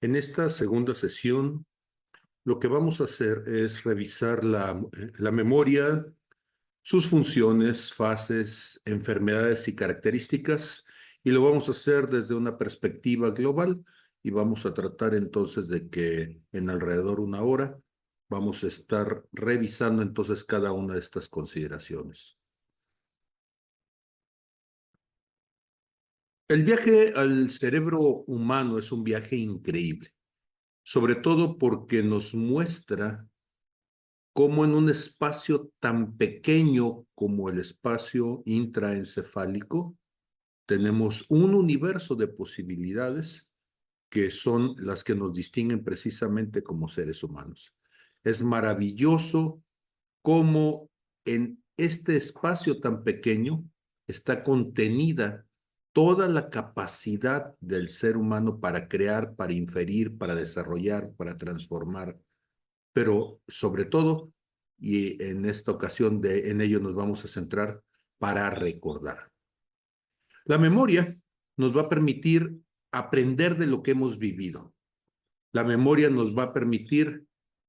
En esta segunda sesión, lo que vamos a hacer es revisar la memoria, sus funciones, fases, enfermedades y características, y lo vamos a hacer desde una perspectiva global y vamos a tratar entonces de que en alrededor de una hora vamos a estar revisando entonces cada una de estas consideraciones. El viaje al cerebro humano es un viaje increíble, sobre todo porque nos muestra cómo en un espacio tan pequeño como el espacio intraencefálico tenemos un universo de posibilidades que son las que nos distinguen precisamente como seres humanos. Es maravilloso cómo en este espacio tan pequeño está contenida toda la capacidad del ser humano para crear, para inferir, para desarrollar, para transformar, pero sobre todo, y en esta ocasión en ello nos vamos a centrar, para recordar. La memoria nos va a permitir aprender de lo que hemos vivido. La memoria nos va a permitir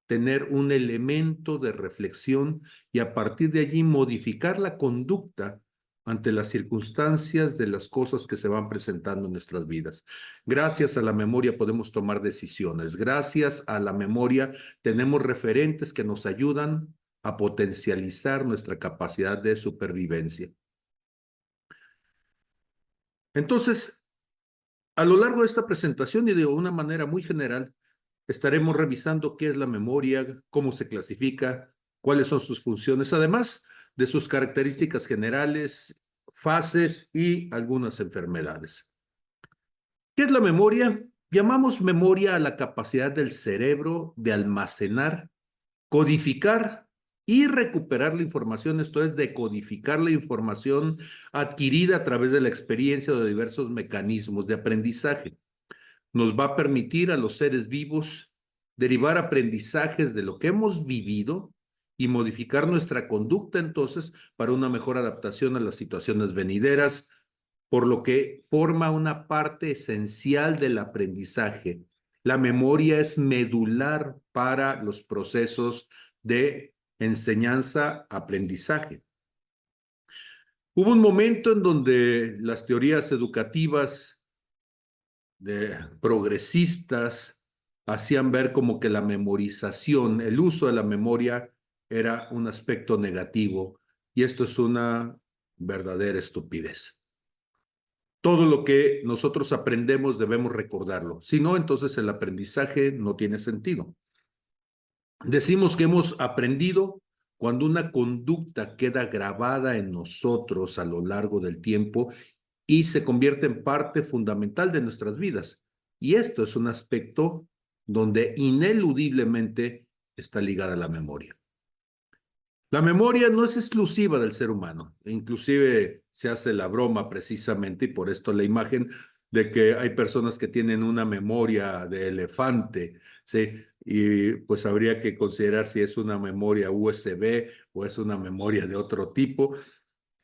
tener un elemento de reflexión y a partir de allí modificar la conducta ante las circunstancias de las cosas que se van presentando en nuestras vidas. Gracias a la memoria podemos tomar decisiones. Gracias a la memoria tenemos referentes que nos ayudan a potencializar nuestra capacidad de supervivencia. Entonces, a lo largo de esta presentación y de una manera muy general, estaremos revisando qué es la memoria, cómo se clasifica, cuáles son sus funciones, además de sus características generales, fases y algunas enfermedades. ¿Qué es la memoria? Llamamos memoria a la capacidad del cerebro de almacenar, codificar y recuperar la información, esto es, decodificar la información adquirida a través de la experiencia de diversos mecanismos de aprendizaje. Nos va a permitir a los seres vivos derivar aprendizajes de lo que hemos vivido y modificar nuestra conducta entonces para una mejor adaptación a las situaciones venideras, por lo que forma una parte esencial del aprendizaje. La memoria es medular para los procesos de enseñanza-aprendizaje. Hubo un momento en donde las teorías educativas progresistas hacían ver como que la memorización, el uso de la memoria era un aspecto negativo, y esto es una verdadera estupidez. Todo lo que nosotros aprendemos debemos recordarlo, si no, entonces el aprendizaje no tiene sentido. Decimos que hemos aprendido cuando una conducta queda grabada en nosotros a lo largo del tiempo y se convierte en parte fundamental de nuestras vidas. Y esto es un aspecto donde ineludiblemente está ligada la memoria. La memoria no es exclusiva del ser humano, inclusive se hace la broma precisamente, y por esto la imagen de que hay personas que tienen una memoria de elefante, ¿sí? Y pues habría que considerar si es una memoria USB o es una memoria de otro tipo.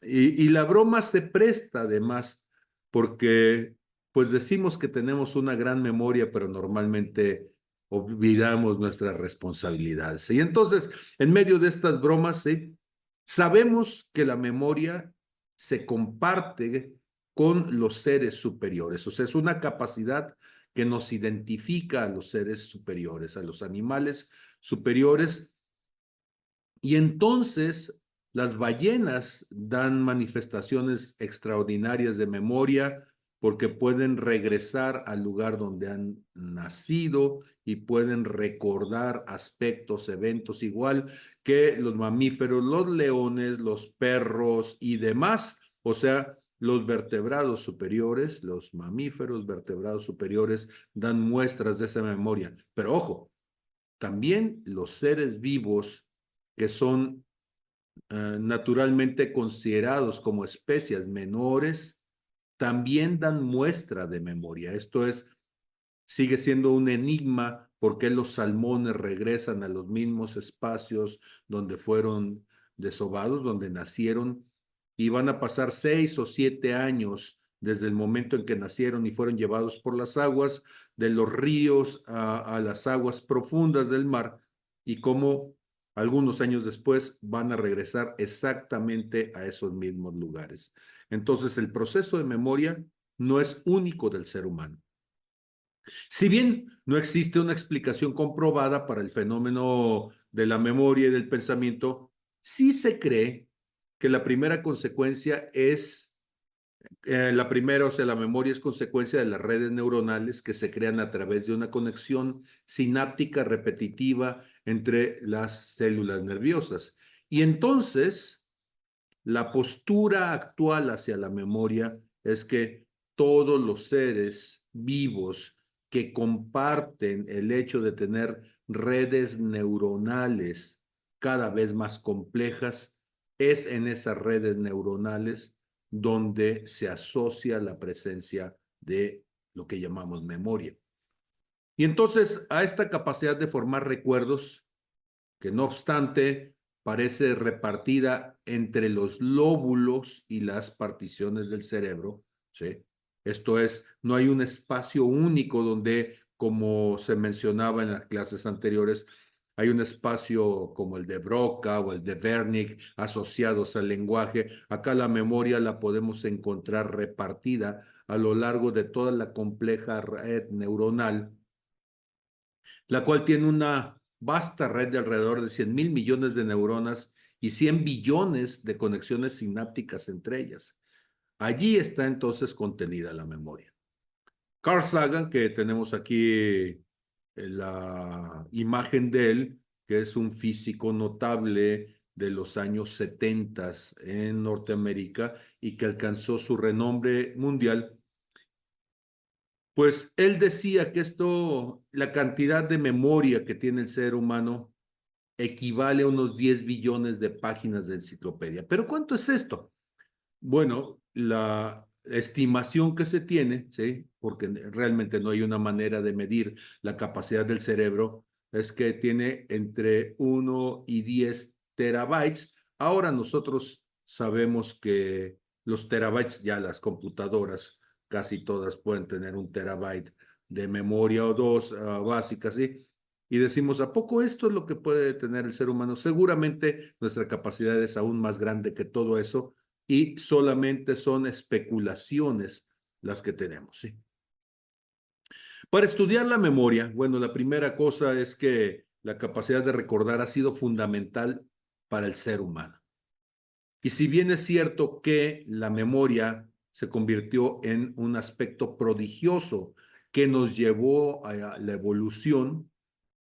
Y la broma se presta además porque pues decimos que tenemos una gran memoria, pero normalmente olvidamos nuestras responsabilidades. Y entonces, en medio de estas bromas, ¿sí?, sabemos que la memoria se comparte con los seres superiores. O sea, es una capacidad que nos identifica a los seres superiores, a los animales superiores. Y entonces las ballenas dan manifestaciones extraordinarias de memoria porque pueden regresar al lugar donde han nacido y pueden recordar aspectos, eventos, igual que los mamíferos, los leones, los perros y demás. O sea, los vertebrados superiores, los mamíferos vertebrados superiores dan muestras de esa memoria. Pero ojo, también los seres vivos que son naturalmente considerados como especies menores, también dan muestra de memoria. Esto es, sigue siendo un enigma por qué los salmones regresan a los mismos espacios donde fueron desovados, donde nacieron, y van a pasar 6 o 7 años desde el momento en que nacieron y fueron llevados por las aguas, de los ríos a las aguas profundas del mar, y cómo algunos años después van a regresar exactamente a esos mismos lugares. Entonces, el proceso de memoria no es único del ser humano. Si bien no existe una explicación comprobada para el fenómeno de la memoria y del pensamiento, sí se cree que la primera consecuencia es, o sea, la memoria es consecuencia de las redes neuronales que se crean a través de una conexión sináptica repetitiva entre las células nerviosas. Y entonces, la postura actual hacia la memoria es que todos los seres vivos que comparten el hecho de tener redes neuronales cada vez más complejas, es en esas redes neuronales donde se asocia la presencia de lo que llamamos memoria. Y entonces a esta capacidad de formar recuerdos, que no obstante parece repartida entre los lóbulos y las particiones del cerebro, ¿sí? Esto es, no hay un espacio único donde, como se mencionaba en las clases anteriores, hay un espacio como el de Broca o el de Wernicke asociados al lenguaje. Acá la memoria la podemos encontrar repartida a lo largo de toda la compleja red neuronal, la cual tiene una vasta red de alrededor de 100.000 millones de neuronas y 100 billones de conexiones sinápticas entre ellas. Allí está entonces contenida la memoria. Carl Sagan, que tenemos aquí la imagen de él, que es un físico notable de los años 70 en Norteamérica y que alcanzó su renombre mundial, pues él decía que la cantidad de memoria que tiene el ser humano equivale a unos 10 billones de páginas de enciclopedia. ¿Pero cuánto es esto? Bueno, la estimación que se tiene, ¿sí? Porque realmente no hay una manera de medir la capacidad del cerebro, es que tiene entre 1 y 10 terabytes. Ahora nosotros sabemos que los terabytes, ya las computadoras, casi todas pueden tener un terabyte de memoria o dos básicas, ¿sí? Y decimos, ¿a poco esto es lo que puede tener el ser humano? Seguramente nuestra capacidad es aún más grande que todo eso, y solamente son especulaciones las que tenemos, ¿sí? Para estudiar la memoria, bueno, la primera cosa es que la capacidad de recordar ha sido fundamental para el ser humano. Y si bien es cierto que la memoria se convirtió en un aspecto prodigioso que nos llevó a la evolución,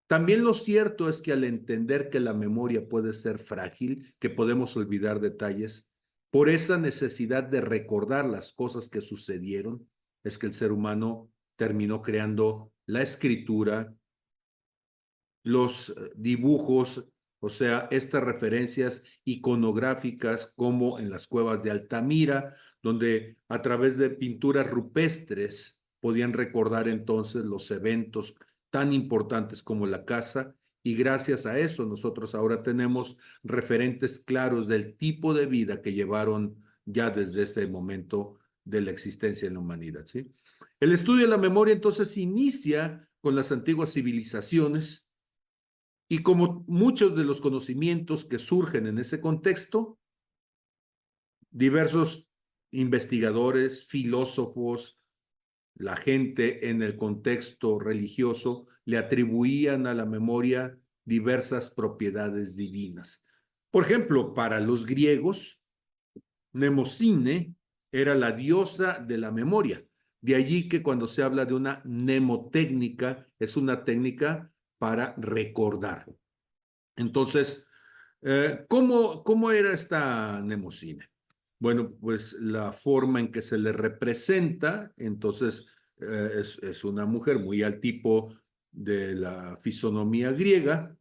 también lo cierto es que al entender que la memoria puede ser frágil, que podemos olvidar detalles, por esa necesidad de recordar las cosas que sucedieron, es que el ser humano terminó creando la escritura, los dibujos, o sea, estas referencias iconográficas como en las cuevas de Altamira, donde a través de pinturas rupestres podían recordar entonces los eventos tan importantes como la caza, y gracias a eso nosotros ahora tenemos referentes claros del tipo de vida que llevaron ya desde este momento de la existencia en la humanidad, ¿sí? El estudio de la memoria entonces inicia con las antiguas civilizaciones, y como muchos de los conocimientos que surgen en ese contexto, diversos investigadores, filósofos, la gente en el contexto religioso le atribuían a la memoria diversas propiedades divinas. Por ejemplo, para los griegos, Mnemosine era la diosa de la memoria. De allí que cuando se habla de una mnemotécnica, es una técnica para recordar. Entonces, ¿cómo era esta Mnemosine? Bueno, pues la forma en que se le representa, entonces es una mujer muy al tipo de la fisonomía griega.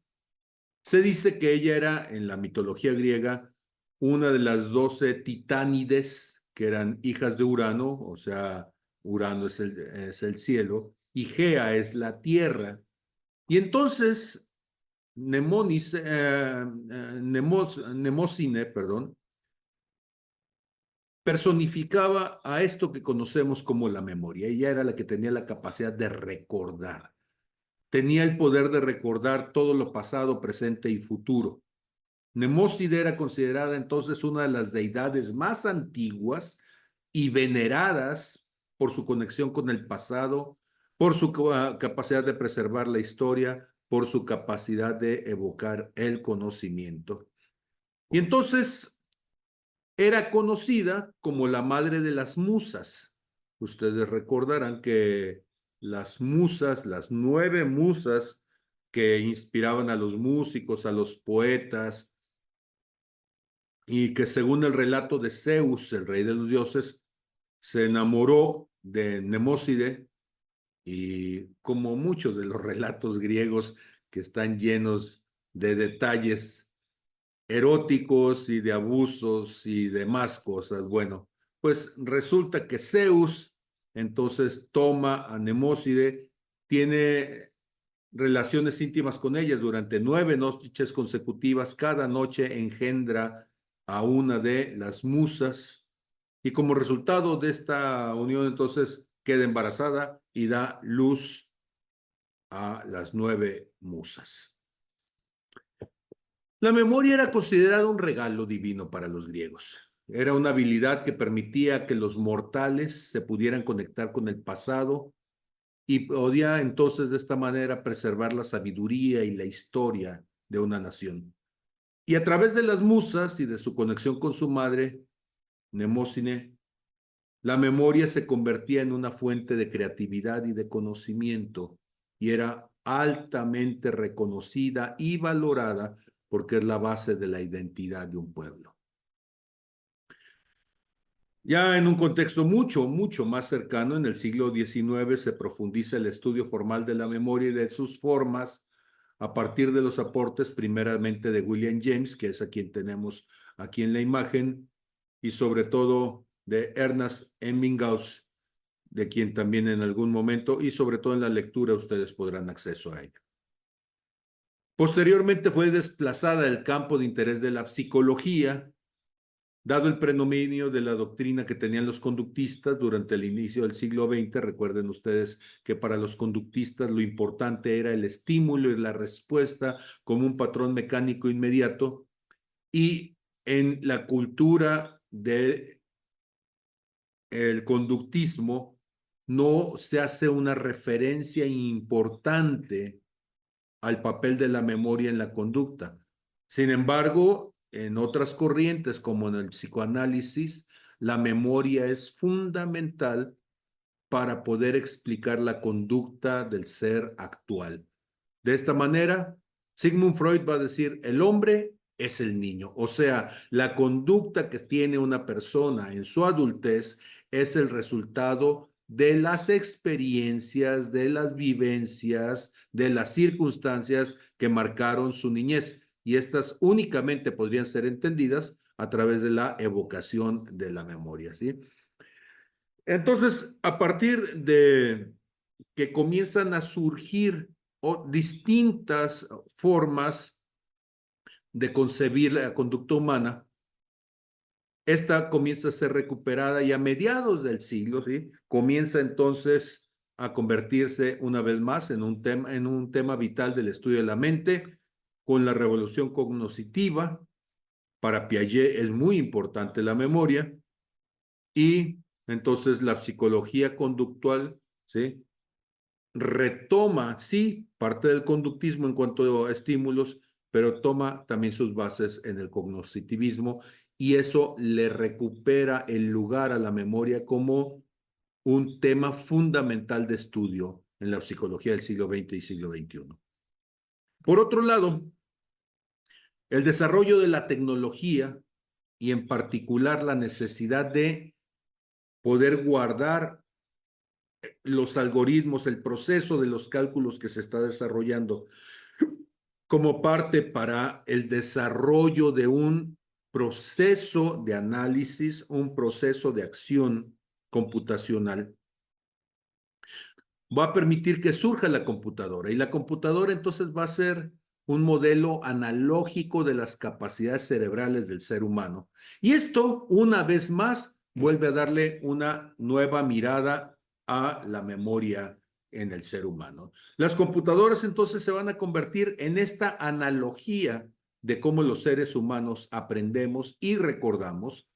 Se dice que ella era, en la mitología griega, una de las 12 titánides que eran hijas de Urano, o sea, Urano es el cielo, y Gea es la tierra. Y entonces Mnemosine, perdón, personificaba a esto que conocemos como la memoria. Ella era la que tenía la capacidad de recordar. Tenía el poder de recordar todo lo pasado, presente y futuro. Nemóside era considerada entonces una de las deidades más antiguas y veneradas por su conexión con el pasado, por su capacidad de preservar la historia, por su capacidad de evocar el conocimiento. Y entonces era conocida como la madre de las musas. Ustedes recordarán que las musas, las 9 musas que inspiraban a los músicos, a los poetas, y que según el relato de Zeus, el rey de los dioses, se enamoró de Nemóside, y como muchos de los relatos griegos que están llenos de detalles eróticos y de abusos y demás cosas, bueno, pues resulta que Zeus entonces toma a Nemóside, tiene relaciones íntimas con ellas durante 9 noches consecutivas, cada noche engendra a una de las musas, y como resultado de esta unión entonces queda embarazada y da luz a las 9 musas. La memoria era considerada un regalo divino para los griegos. Era una habilidad que permitía que los mortales se pudieran conectar con el pasado y podía entonces de esta manera preservar la sabiduría y la historia de una nación. Y a través de las musas y de su conexión con su madre, Nemósine, la memoria se convertía en una fuente de creatividad y de conocimiento, y era altamente reconocida y valorada porque es la base de la identidad de un pueblo. Ya en un contexto mucho más cercano, en el siglo XIX se profundiza el estudio formal de la memoria y de sus formas a partir de los aportes primeramente de William James, que es a quien tenemos aquí en la imagen, y sobre todo de Ernest Ebbinghaus, de quien también en algún momento y sobre todo en la lectura ustedes podrán acceso a ello. Posteriormente fue desplazada del campo de interés de la psicología, dado el predominio de la doctrina que tenían los conductistas durante el inicio del siglo XX. Recuerden ustedes que para los conductistas lo importante era el estímulo y la respuesta como un patrón mecánico inmediato, y en la cultura del conductismo no se hace una referencia importante al papel de la memoria en la conducta. Sin embargo, en otras corrientes, como en el psicoanálisis, la memoria es fundamental para poder explicar la conducta del ser actual. De esta manera, Sigmund Freud va a decir, el hombre es el niño. O sea, la conducta que tiene una persona en su adultez es el resultado de las experiencias, de las vivencias, de las circunstancias que marcaron su niñez. Y estas únicamente podrían ser entendidas a través de la evocación de la memoria, ¿sí? Entonces, a partir de que comienzan a surgir distintas formas de concebir la conducta humana, esta comienza a ser recuperada y a mediados del siglo, ¿sí? Comienza entonces a convertirse una vez más en un tema vital del estudio de la mente, con la revolución cognitiva. Para Piaget es muy importante la memoria, y entonces la psicología conductual, ¿sí?, retoma, sí, parte del conductismo en cuanto a estímulos, pero toma también sus bases en el cognitivismo, y eso le recupera el lugar a la memoria como un tema fundamental de estudio en la psicología del siglo XX y siglo XXI. Por otro lado, el desarrollo de la tecnología, y en particular la necesidad de poder guardar los algoritmos, el proceso de los cálculos que se está desarrollando como parte para el desarrollo de un proceso de análisis, un proceso de acción computacional, va a permitir que surja la computadora, y la computadora entonces va a ser un modelo analógico de las capacidades cerebrales del ser humano. Y esto, una vez más, vuelve a darle una nueva mirada a la memoria en el ser humano. Las computadoras entonces se van a convertir en esta analogía de cómo los seres humanos aprendemos y recordamos,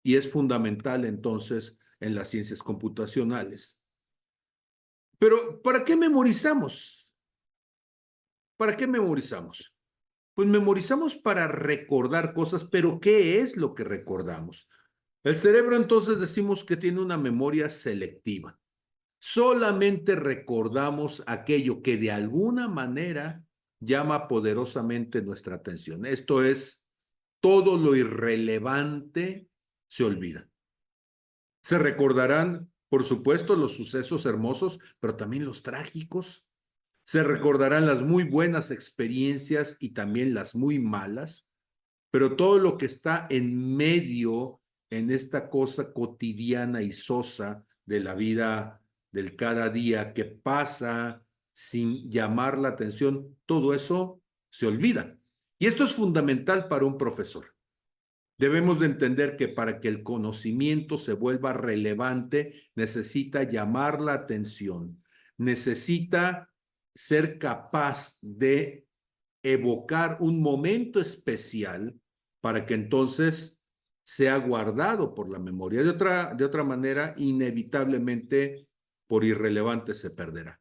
y es fundamental entonces en las ciencias computacionales. Pero, ¿para qué memorizamos? ¿Para qué memorizamos? Pues memorizamos para recordar cosas, pero ¿qué es lo que recordamos? El cerebro entonces decimos que tiene una memoria selectiva. Solamente recordamos aquello que de alguna manera llama poderosamente nuestra atención. Esto es, todo lo irrelevante se olvida. Se recordarán, por supuesto, los sucesos hermosos, pero también los trágicos. Se recordarán las muy buenas experiencias y también las muy malas, pero todo lo que está en medio en esta cosa cotidiana y sosa de la vida del cada día que pasa sin llamar la atención, todo eso se olvida. Y esto es fundamental para un profesor. Debemos de entender que para que el conocimiento se vuelva relevante, necesita llamar la atención, necesita ser capaz de evocar un momento especial para que entonces sea guardado por la memoria. De otra manera, inevitablemente, por irrelevante se perderá.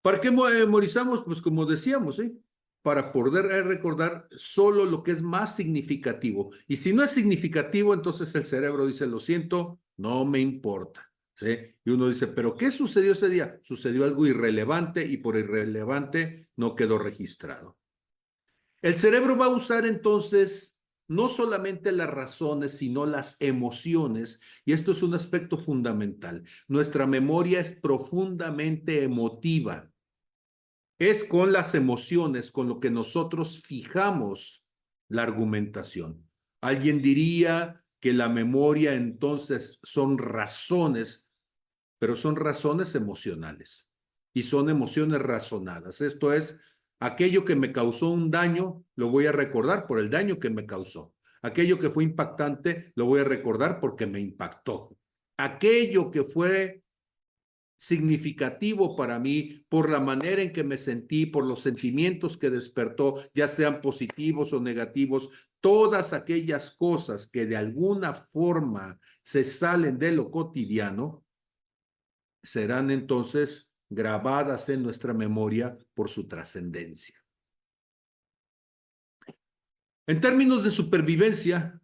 ¿Para qué memorizamos? Pues como decíamos, ¿eh? Para poder recordar solo lo que es más significativo. Y si no es significativo, entonces el cerebro dice, lo siento, no me importa. ¿Sí? Y uno dice, ¿pero qué sucedió ese día? Sucedió algo irrelevante y por irrelevante no quedó registrado. El cerebro va a usar entonces no solamente las razones, sino las emociones, y esto es un aspecto fundamental. Nuestra memoria es profundamente emotiva. Es con las emociones con lo que nosotros fijamos la argumentación. Alguien diría que la memoria entonces son razones, pero son razones emocionales y son emociones razonadas. Esto es, aquello que me causó un daño, lo voy a recordar por el daño que me causó. Aquello que fue impactante, lo voy a recordar porque me impactó. Aquello que fue significativo para mí por la manera en que me sentí, por los sentimientos que despertó, ya sean positivos o negativos, todas aquellas cosas que de alguna forma se salen de lo cotidiano, serán entonces grabadas en nuestra memoria por su trascendencia. En términos de supervivencia,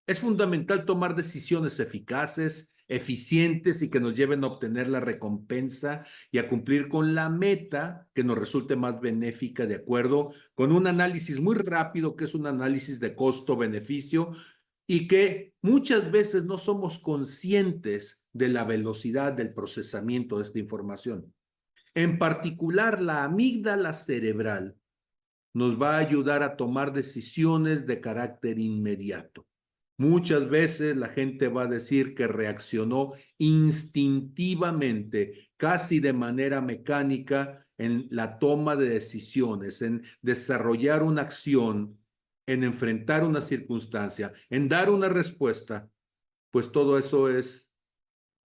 es fundamental tomar decisiones eficaces, eficientes y que nos lleven a obtener la recompensa y a cumplir con la meta que nos resulte más benéfica de acuerdo con un análisis muy rápido que es un análisis de costo-beneficio y que muchas veces no somos conscientes de la velocidad del procesamiento de esta información. En particular, la amígdala cerebral nos va a ayudar a tomar decisiones de carácter inmediato. Muchas veces la gente va a decir que reaccionó instintivamente, casi de manera mecánica, en la toma de decisiones, en desarrollar una acción, en enfrentar una circunstancia, en dar una respuesta, pues todo eso es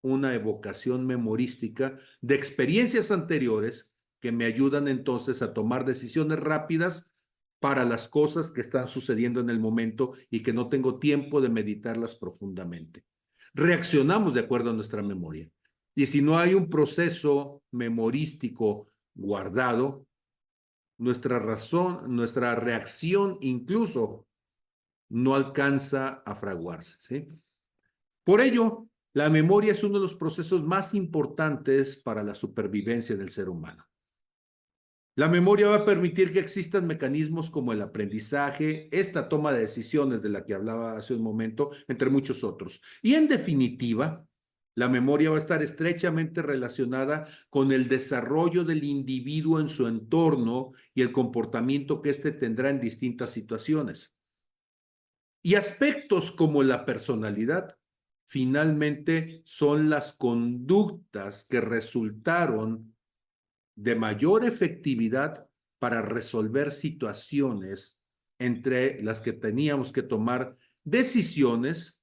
una evocación memorística de experiencias anteriores que me ayudan entonces a tomar decisiones rápidas para las cosas que están sucediendo en el momento y que no tengo tiempo de meditarlas profundamente. Reaccionamos de acuerdo a nuestra memoria. Y si no hay un proceso memorístico guardado, nuestra razón, nuestra reacción incluso no alcanza a fraguarse, ¿sí? Por ello, la memoria es uno de los procesos más importantes para la supervivencia del ser humano. La memoria va a permitir que existan mecanismos como el aprendizaje, esta toma de decisiones de la que hablaba hace un momento, entre muchos otros. Y en definitiva, la memoria va a estar estrechamente relacionada con el desarrollo del individuo en su entorno y el comportamiento que éste tendrá en distintas situaciones. Y aspectos como la personalidad finalmente son las conductas que resultaron de mayor efectividad para resolver situaciones entre las que teníamos que tomar decisiones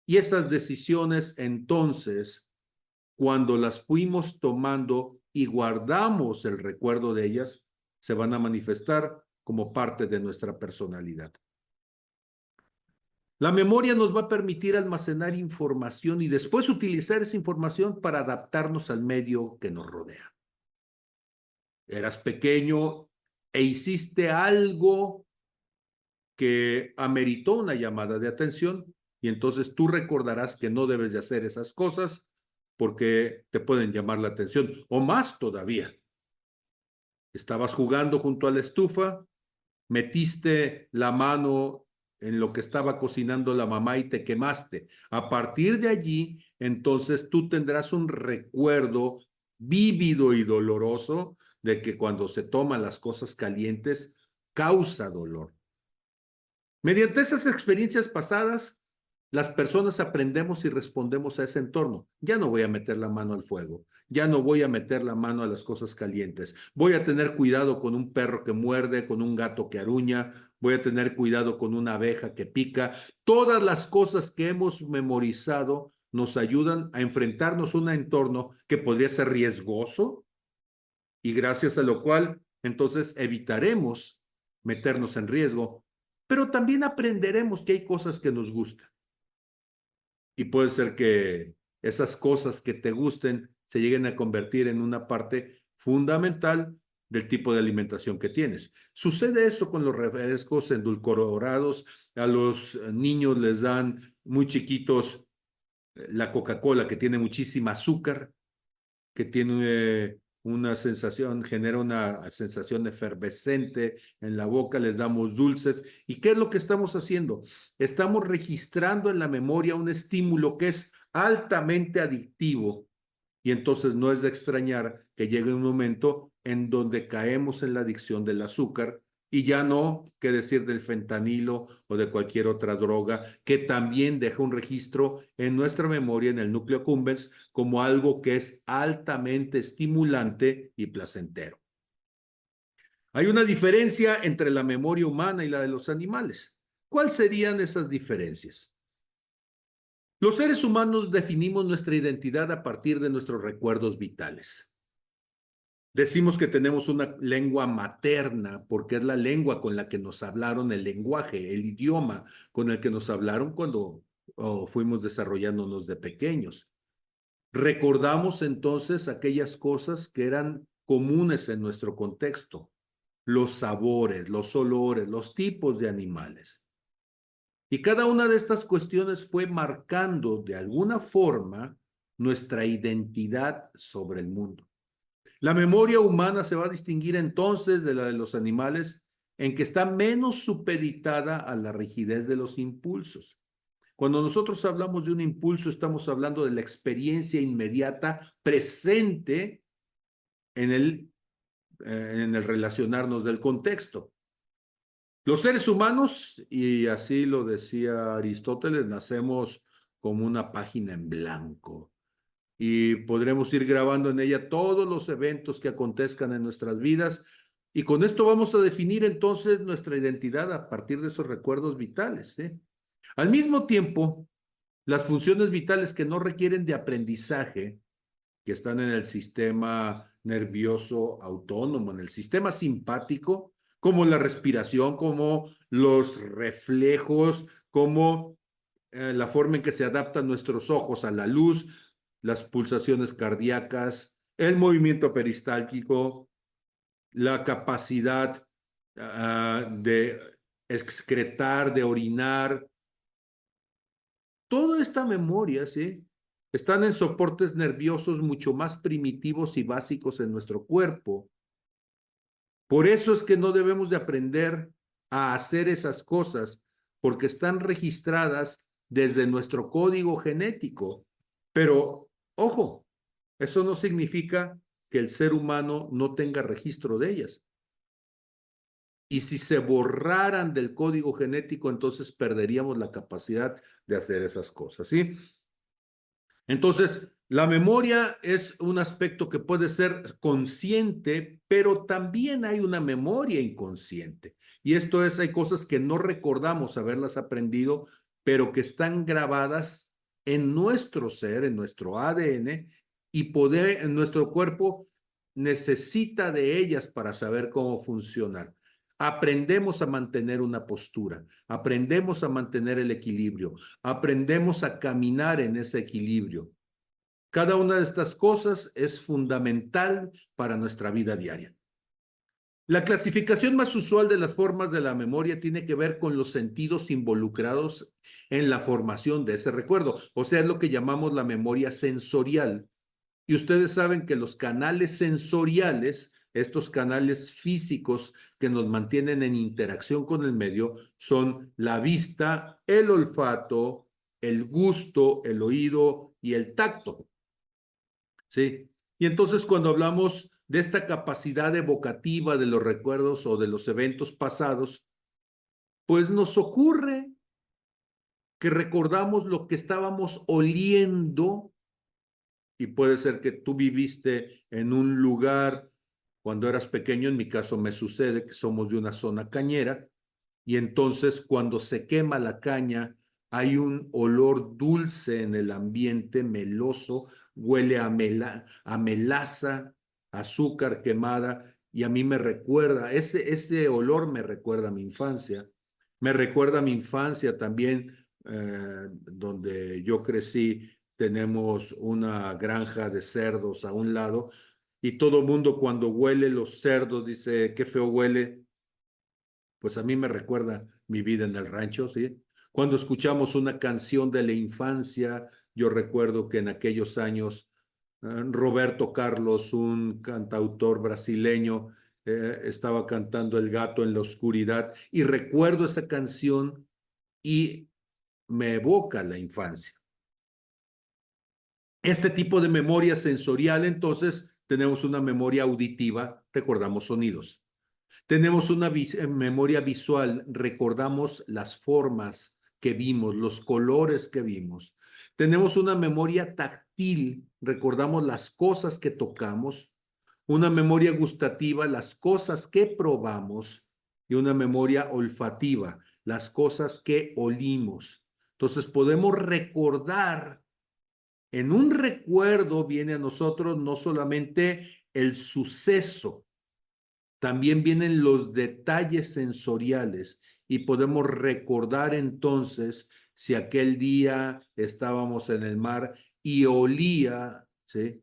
Y esas decisiones, entonces, cuando las fuimos tomando y guardamos el recuerdo de ellas, se van a manifestar como parte de nuestra personalidad. La memoria nos va a permitir almacenar información y después utilizar esa información para adaptarnos al medio que nos rodea. Eras pequeño e hiciste algo que ameritó una llamada de atención y entonces tú recordarás que no debes de hacer esas cosas porque te pueden llamar la atención. O más todavía, estabas jugando junto a la estufa, metiste la mano en lo que estaba cocinando la mamá y te quemaste. A partir de allí, entonces tú tendrás un recuerdo vívido y doloroso de que cuando se toman las cosas calientes, causa dolor. Mediante estas experiencias pasadas, las personas aprendemos y respondemos a ese entorno. Ya no voy a meter la mano al fuego, ya no voy a meter la mano a las cosas calientes. Voy a tener cuidado con un perro que muerde, con un gato que aruña, voy a tener cuidado con una abeja que pica. Todas las cosas que hemos memorizado nos ayudan a enfrentarnos a un entorno que podría ser riesgoso y gracias a lo cual entonces evitaremos meternos en riesgo, pero también aprenderemos que hay cosas que nos gustan. Y puede ser que esas cosas que te gusten se lleguen a convertir en una parte fundamental del tipo de alimentación que tienes. Sucede eso con los refrescos endulcorados. A los niños les dan muy chiquitos la Coca-Cola que tiene muchísima azúcar, que tiene una sensación, genera una sensación efervescente en la boca, les damos dulces. ¿Y qué es lo que estamos haciendo? Estamos registrando en la memoria un estímulo que es altamente adictivo y entonces no es de extrañar que llegue un momento en donde caemos en la adicción del azúcar y ya no, qué decir del fentanilo o de cualquier otra droga que también deja un registro en nuestra memoria, en el núcleo accumbens, como algo que es altamente estimulante y placentero. Hay una diferencia entre la memoria humana y la de los animales. ¿Cuáles serían esas diferencias? Los seres humanos definimos nuestra identidad a partir de nuestros recuerdos vitales. Decimos que tenemos una lengua materna porque es la lengua con la que nos hablaron, el lenguaje, el idioma con el que nos hablaron cuando fuimos desarrollándonos de pequeños. Recordamos entonces aquellas cosas que eran comunes en nuestro contexto, los sabores, los olores, los tipos de animales. Y cada una de estas cuestiones fue marcando de alguna forma nuestra identidad sobre el mundo. La memoria humana se va a distinguir entonces de la de los animales en que está menos supeditada a la rigidez de los impulsos. Cuando nosotros hablamos de un impulso, estamos hablando de la experiencia inmediata presente en el relacionarnos del contexto. Los seres humanos, y así lo decía Aristóteles, nacemos como una página en blanco y podremos ir grabando en ella todos los eventos que acontezcan en nuestras vidas y con esto vamos a definir entonces nuestra identidad a partir de esos recuerdos vitales, ¿sí? Al mismo tiempo, las funciones vitales que no requieren de aprendizaje, que están en el sistema nervioso autónomo, en el sistema simpático, como la respiración, como los reflejos, como la forma en que se adaptan nuestros ojos a la luz, las pulsaciones cardíacas, el movimiento peristáltico, la capacidad de excretar, de orinar. Toda esta memoria, ¿sí? Están en soportes nerviosos mucho más primitivos y básicos en nuestro cuerpo. Por eso es que no debemos de aprender a hacer esas cosas, porque están registradas desde nuestro código genético. Pero, ojo, eso no significa que el ser humano no tenga registro de ellas. Y si se borraran del código genético, entonces perderíamos la capacidad de hacer esas cosas, ¿sí? Entonces, la memoria es un aspecto que puede ser consciente, pero también hay una memoria inconsciente. Y esto es, hay cosas que no recordamos haberlas aprendido, pero que están grabadas en nuestro ser, en nuestro ADN, y nuestro cuerpo necesita de ellas para saber cómo funcionar. Aprendemos a mantener una postura, aprendemos a mantener el equilibrio, aprendemos a caminar en ese equilibrio. Cada una de estas cosas es fundamental para nuestra vida diaria. La clasificación más usual de las formas de la memoria tiene que ver con los sentidos involucrados en la formación de ese recuerdo, o sea, es lo que llamamos la memoria sensorial. Y ustedes saben que los canales sensoriales, estos canales físicos que nos mantienen en interacción con el medio, son la vista, el olfato, el gusto, el oído y el tacto. ¿Sí? Y entonces cuando hablamos de esta capacidad evocativa de los recuerdos o de los eventos pasados, pues nos ocurre que recordamos lo que estábamos oliendo, y puede ser que tú viviste en un lugar cuando eras pequeño, en mi caso me sucede que somos de una zona cañera, y entonces cuando se quema la caña hay un olor dulce en el ambiente, meloso, huele a melaza, azúcar quemada, y a mí me recuerda, ese olor me recuerda a mi infancia, me recuerda a mi infancia también, donde yo crecí. Tenemos una granja de cerdos a un lado, y todo mundo cuando huele los cerdos dice, qué feo huele. Pues a mí me recuerda mi vida en el rancho, ¿sí? Cuando escuchamos una canción de la infancia, yo recuerdo que en aquellos años Roberto Carlos, un cantautor brasileño, estaba cantando El gato en la oscuridad, y recuerdo esa canción y me evoca la infancia. Este tipo de memoria sensorial, entonces, tenemos una memoria auditiva, recordamos sonidos. Tenemos una memoria visual, recordamos las formas que vimos, los colores que vimos. Tenemos una memoria táctil, recordamos las cosas que tocamos. Una memoria gustativa, las cosas que probamos. Y una memoria olfativa, las cosas que olimos. Entonces podemos recordar, en un recuerdo viene a nosotros no solamente el suceso, también vienen los detalles sensoriales, y podemos recordar entonces si aquel día estábamos en el mar y olía, ¿sí?,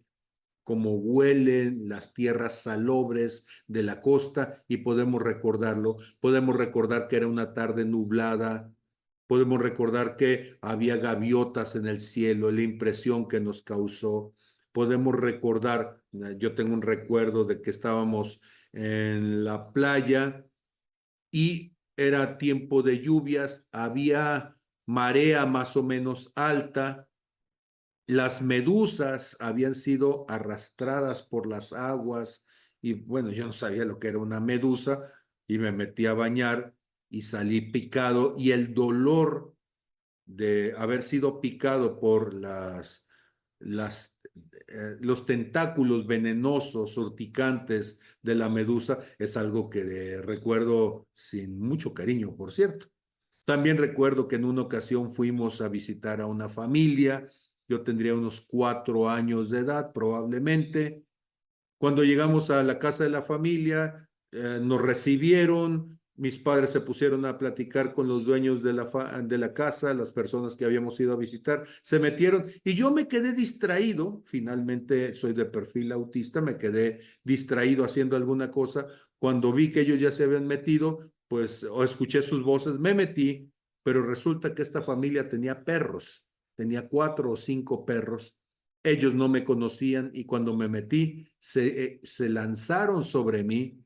como huelen las tierras salobres de la costa, y podemos recordarlo. Podemos recordar que era una tarde nublada. Podemos recordar que había gaviotas en el cielo, la impresión que nos causó. Podemos recordar, yo tengo un recuerdo de que estábamos en la playa y era tiempo de lluvias, había marea más o menos alta, las medusas habían sido arrastradas por las aguas, y bueno, yo no sabía lo que era una medusa, y me metí a bañar y salí picado, y el dolor de haber sido picado por los tentáculos venenosos, urticantes de la medusa, es algo que recuerdo sin mucho cariño, por cierto. También recuerdo que en una ocasión fuimos a visitar a una familia. Yo tendría unos 4 años de edad probablemente. Cuando llegamos a la casa de la familia, nos recibieron. Mis padres se pusieron a platicar con los dueños de la casa, las personas que habíamos ido a visitar, se metieron y yo me quedé distraído. Finalmente soy de perfil autista, me quedé distraído haciendo alguna cosa. Cuando vi que ellos ya se habían metido, pues, o escuché sus voces, me metí, pero resulta que esta familia tenía perros, tenía 4 o 5 perros. Ellos no me conocían, y cuando me metí, se lanzaron sobre mí,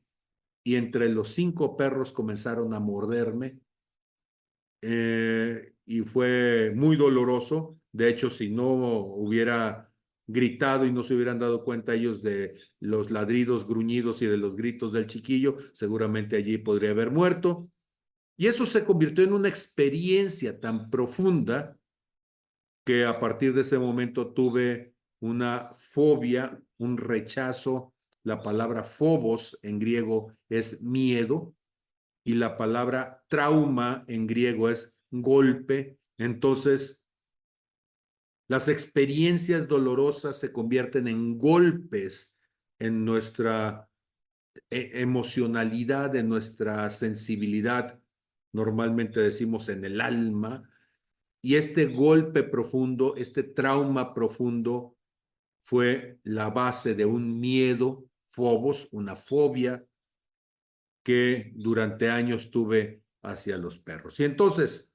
y entre los 5 perros comenzaron a morderme, y fue muy doloroso. De hecho, si no hubiera gritado y no se hubieran dado cuenta ellos de los ladridos, gruñidos y de los gritos del chiquillo, seguramente allí podría haber muerto. Y eso se convirtió en una experiencia tan profunda que a partir de ese momento tuve una fobia, un rechazo. La palabra phobos en griego es miedo, y la palabra trauma en griego es golpe. Entonces, Las experiencias dolorosas se convierten en golpes en nuestra emocionalidad, en nuestra sensibilidad, normalmente decimos en el alma, y este golpe profundo, este trauma profundo, fue la base de un miedo, fobos, una fobia que durante años tuve hacia los perros. Y entonces,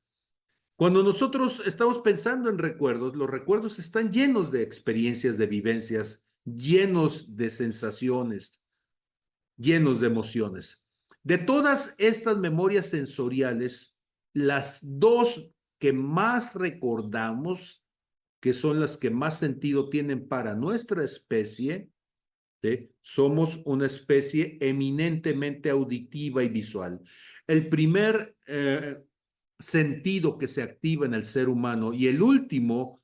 cuando nosotros estamos pensando en recuerdos, los recuerdos están llenos de experiencias, de vivencias, llenos de sensaciones, llenos de emociones. De todas estas memorias sensoriales, las dos que más recordamos, que son las que más sentido tienen para nuestra especie, ¿sí? Somos una especie eminentemente auditiva y visual. El primer sentido que se activa en el ser humano y el último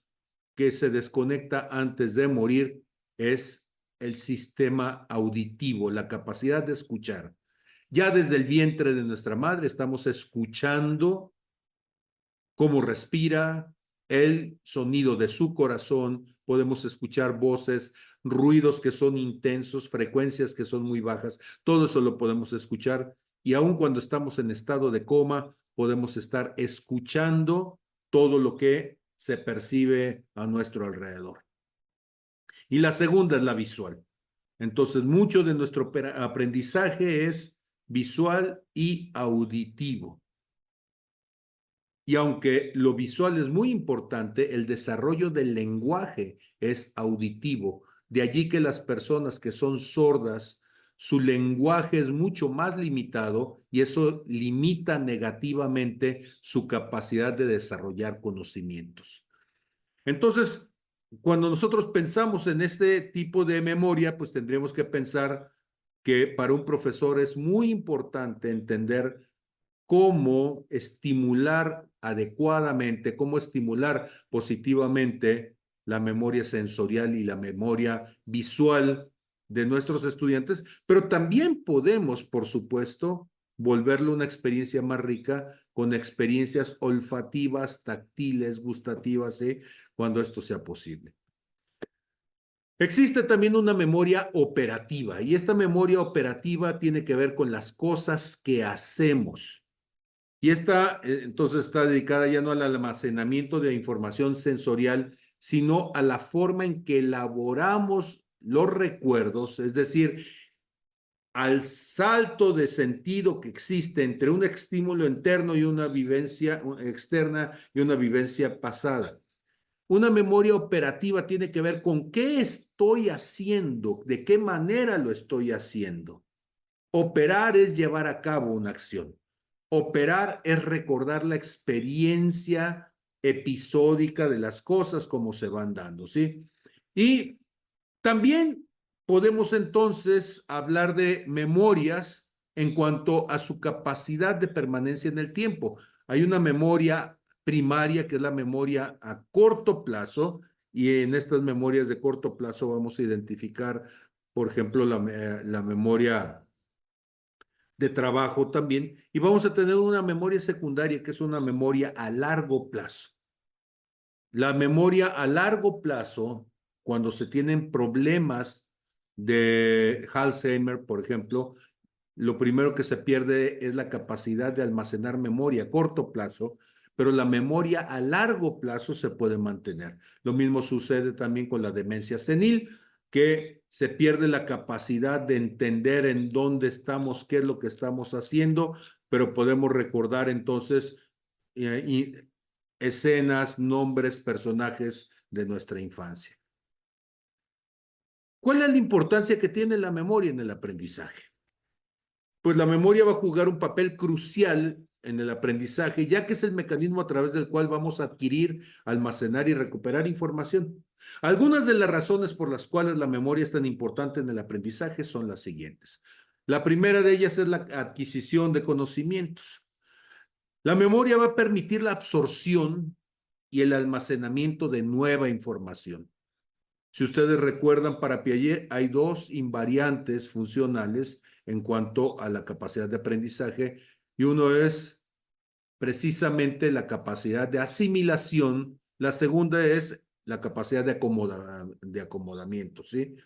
que se desconecta antes de morir es el sistema auditivo, la capacidad de escuchar. Ya desde el vientre de nuestra madre estamos escuchando cómo respira, el sonido de su corazón, podemos escuchar voces, ruidos que son intensos, frecuencias que son muy bajas, todo eso lo podemos escuchar y aun cuando estamos en estado de coma, podemos estar escuchando todo lo que se percibe a nuestro alrededor. Y la segunda es la visual. Entonces, mucho de nuestro aprendizaje es visual y auditivo. Y aunque lo visual es muy importante, el desarrollo del lenguaje es auditivo. De allí que las personas que son sordas, su lenguaje es mucho más limitado y eso limita negativamente su capacidad de desarrollar conocimientos. Entonces, cuando nosotros pensamos en este tipo de memoria, pues tendríamos que pensar que para un profesor es muy importante entender cómo estimular adecuadamente, cómo estimular positivamente la memoria sensorial y la memoria visual de nuestros estudiantes, pero también podemos, por supuesto, volverlo una experiencia más rica con experiencias olfativas, táctiles, gustativas, cuando esto sea posible. Existe también una memoria operativa y esta memoria operativa tiene que ver con las cosas que hacemos. Y esta, entonces, está dedicada ya no al almacenamiento de información sensorial, sino a la forma en que elaboramos los recuerdos, es decir, al salto de sentido que existe entre un estímulo interno y una vivencia externa y una vivencia pasada. Una memoria operativa tiene que ver con qué estoy haciendo, de qué manera lo estoy haciendo. Operar es llevar a cabo una acción. Operar es recordar la experiencia episódica de las cosas como se van dando, ¿sí? Y también podemos entonces hablar de memorias en cuanto a su capacidad de permanencia en el tiempo. Hay una memoria primaria que es la memoria a corto plazo y en estas memorias de corto plazo vamos a identificar, por ejemplo, la memoria de trabajo también, y vamos a tener una memoria secundaria que es una memoria a largo plazo. La memoria a largo plazo, cuando se tienen problemas de Alzheimer, por ejemplo, lo primero que se pierde es la capacidad de almacenar memoria a corto plazo, pero la memoria a largo plazo se puede mantener. Lo mismo sucede también con la demencia senil, que se pierde la capacidad de entender en dónde estamos, qué es lo que estamos haciendo, pero podemos recordar entonces escenas, nombres, personajes de nuestra infancia. ¿Cuál es la importancia que tiene la memoria en el aprendizaje? Pues la memoria va a jugar un papel crucial en el aprendizaje, ya que es el mecanismo a través del cual vamos a adquirir, almacenar y recuperar información. Algunas de las razones por las cuales la memoria es tan importante en el aprendizaje son las siguientes. La primera de ellas es la adquisición de conocimientos. La memoria va a permitir la absorción y el almacenamiento de nueva información. Si ustedes recuerdan, para Piaget hay dos invariantes funcionales en cuanto a la capacidad de aprendizaje y uno es precisamente la capacidad de asimilación, la segunda es la capacidad de acomodamiento, ¿sí?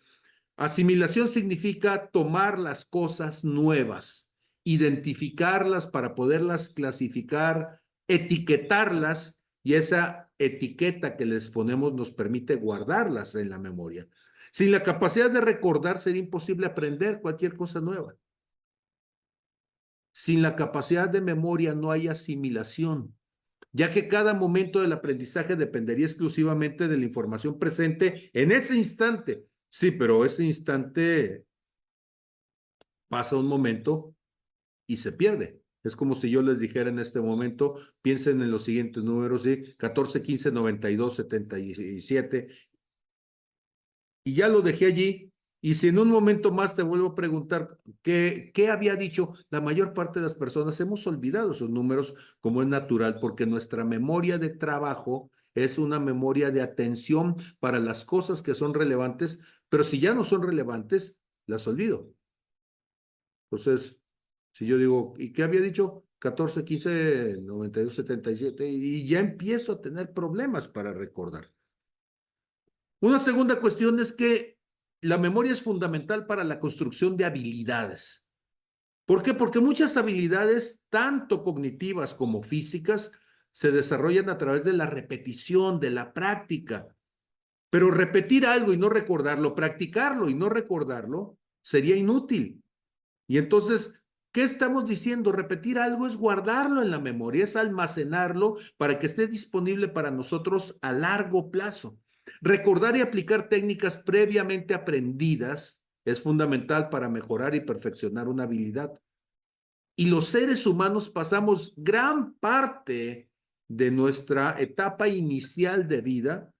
Asimilación significa tomar las cosas nuevas, identificarlas para poderlas clasificar, etiquetarlas, y esa etiqueta que les ponemos nos permite guardarlas en la memoria. Sin la capacidad de recordar sería imposible aprender cualquier cosa nueva. Sin la capacidad de memoria no hay asimilación, ya que cada momento del aprendizaje dependería exclusivamente de la información presente en ese instante. Sí, pero ese instante pasa un momento y se pierde. Es como si yo les dijera en este momento, piensen en los siguientes números, ¿sí? 14, 15, 92, 77, y ya lo dejé allí. Y si en un momento más te vuelvo a preguntar qué había dicho, la mayor parte de las personas hemos olvidado esos números, como es natural, porque nuestra memoria de trabajo es una memoria de atención para las cosas que son relevantes, pero si ya no son relevantes, las olvido. Entonces, si yo digo, ¿y qué había dicho? 14, 15, 92, 77, y ya empiezo a tener problemas para recordar. Una segunda cuestión es que la memoria es fundamental para la construcción de habilidades. ¿Por qué? Porque muchas habilidades, tanto cognitivas como físicas, se desarrollan a través de la repetición, de la práctica. Pero repetir algo y no recordarlo, practicarlo y no recordarlo, sería inútil. Y entonces, ¿qué estamos diciendo? Repetir algo es guardarlo en la memoria, es almacenarlo para que esté disponible para nosotros a largo plazo. Recordar y aplicar técnicas previamente aprendidas es fundamental para mejorar y perfeccionar una habilidad. Y los seres humanos pasamos gran parte de nuestra etapa inicial de vida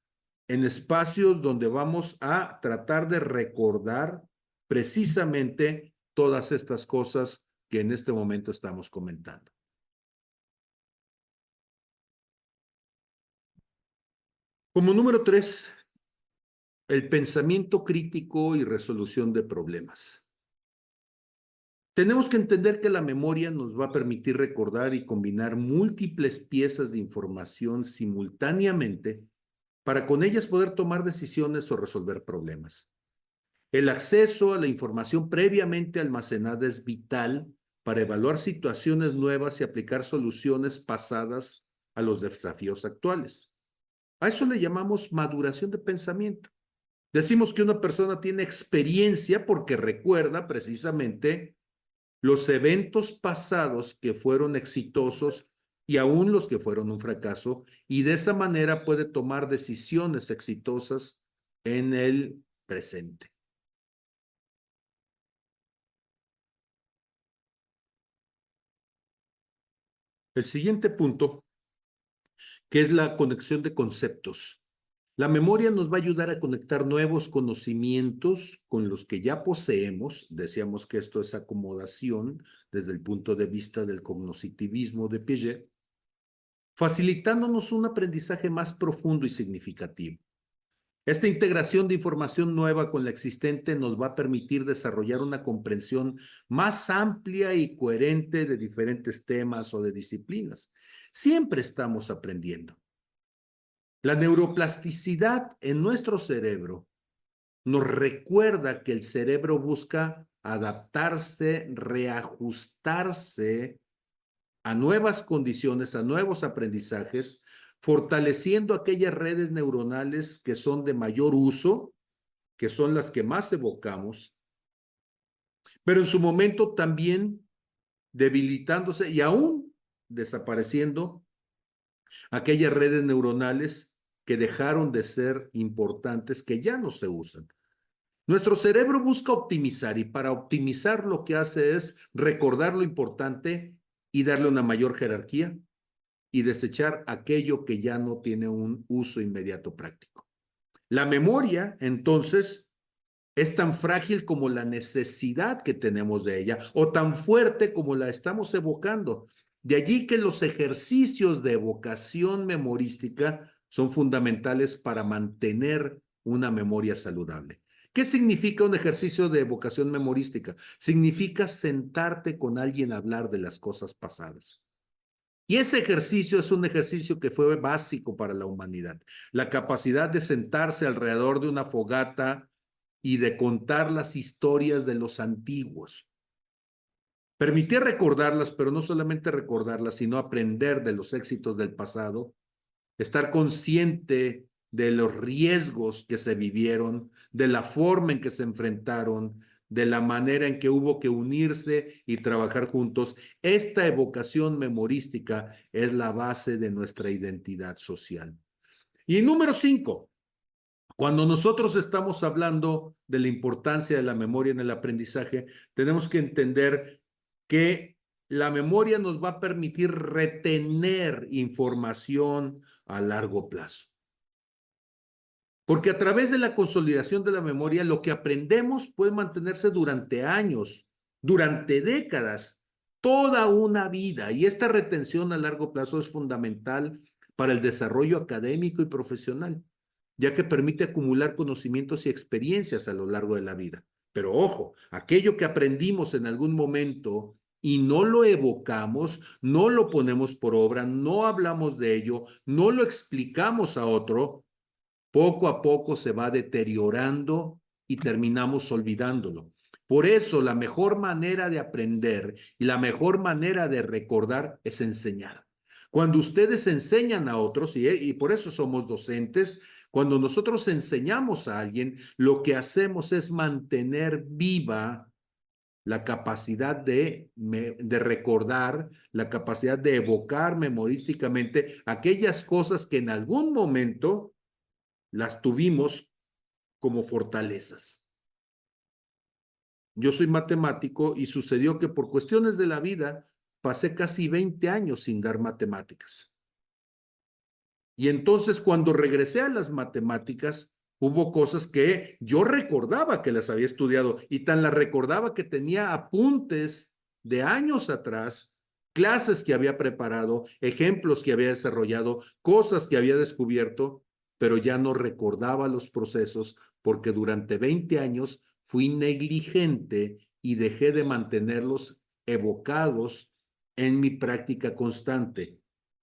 en espacios donde vamos a tratar de recordar precisamente todas estas cosas que en este momento estamos comentando. Como número 3, el pensamiento crítico y resolución de problemas. Tenemos que entender que la memoria nos va a permitir recordar y combinar múltiples piezas de información simultáneamente para con ellas poder tomar decisiones o resolver problemas. El acceso a la información previamente almacenada es vital para evaluar situaciones nuevas y aplicar soluciones pasadas a los desafíos actuales. A eso le llamamos maduración de pensamiento. Decimos que una persona tiene experiencia porque recuerda precisamente los eventos pasados que fueron exitosos y aún los que fueron un fracaso, y de esa manera puede tomar decisiones exitosas en el presente. El siguiente punto, que es la conexión de conceptos. La memoria nos va a ayudar a conectar nuevos conocimientos con los que ya poseemos. Decíamos que esto es acomodación desde el punto de vista del cognitivismo de Piaget, facilitándonos un aprendizaje más profundo y significativo. Esta integración de información nueva con la existente nos va a permitir desarrollar una comprensión más amplia y coherente de diferentes temas o de disciplinas. Siempre estamos aprendiendo. La neuroplasticidad en nuestro cerebro nos recuerda que el cerebro busca adaptarse, reajustarse a nuevas condiciones, a nuevos aprendizajes, fortaleciendo aquellas redes neuronales que son de mayor uso, que son las que más evocamos, pero en su momento también debilitándose y aún desapareciendo aquellas redes neuronales que dejaron de ser importantes, que ya no se usan. Nuestro cerebro busca optimizar, y para optimizar lo que hace es recordar lo importante y darle una mayor jerarquía y desechar aquello que ya no tiene un uso inmediato práctico. La memoria, entonces, es tan frágil como la necesidad que tenemos de ella, o tan fuerte como la estamos evocando. De allí que los ejercicios de evocación memorística son fundamentales para mantener una memoria saludable. ¿Qué significa un ejercicio de evocación memorística? Significa sentarte con alguien a hablar de las cosas pasadas. Y ese ejercicio es un ejercicio que fue básico para la humanidad. La capacidad de sentarse alrededor de una fogata y de contar las historias de los antiguos. Permitir recordarlas, pero no solamente recordarlas, sino aprender de los éxitos del pasado, estar consciente de los riesgos que se vivieron, de la forma en que se enfrentaron, de la manera en que hubo que unirse y trabajar juntos. Esta evocación memorística es la base de nuestra identidad social. Y número 5, cuando nosotros estamos hablando de la importancia de la memoria en el aprendizaje, tenemos que entender que la memoria nos va a permitir retener información a largo plazo. Porque a través de la consolidación de la memoria, lo que aprendemos puede mantenerse durante años, durante décadas, toda una vida. Y esta retención a largo plazo es fundamental para el desarrollo académico y profesional, ya que permite acumular conocimientos y experiencias a lo largo de la vida. Pero ojo, aquello que aprendimos en algún momento y no lo evocamos, no lo ponemos por obra, no hablamos de ello, no lo explicamos a otro, poco a poco se va deteriorando y terminamos olvidándolo. Por eso la mejor manera de aprender y la mejor manera de recordar es enseñar. Cuando ustedes enseñan a otros, y por eso somos docentes, cuando nosotros enseñamos a alguien, lo que hacemos es mantener viva la capacidad de recordar, la capacidad de evocar memorísticamente aquellas cosas que en algún momento las tuvimos como fortalezas. Yo soy matemático y sucedió que por cuestiones de la vida pasé casi 20 años sin dar matemáticas. Y entonces cuando regresé a las matemáticas, hubo cosas que yo recordaba que las había estudiado y tan las recordaba que tenía apuntes de años atrás, clases que había preparado, ejemplos que había desarrollado, cosas que había descubierto, pero ya no recordaba los procesos porque durante 20 años fui negligente y dejé de mantenerlos evocados en mi práctica constante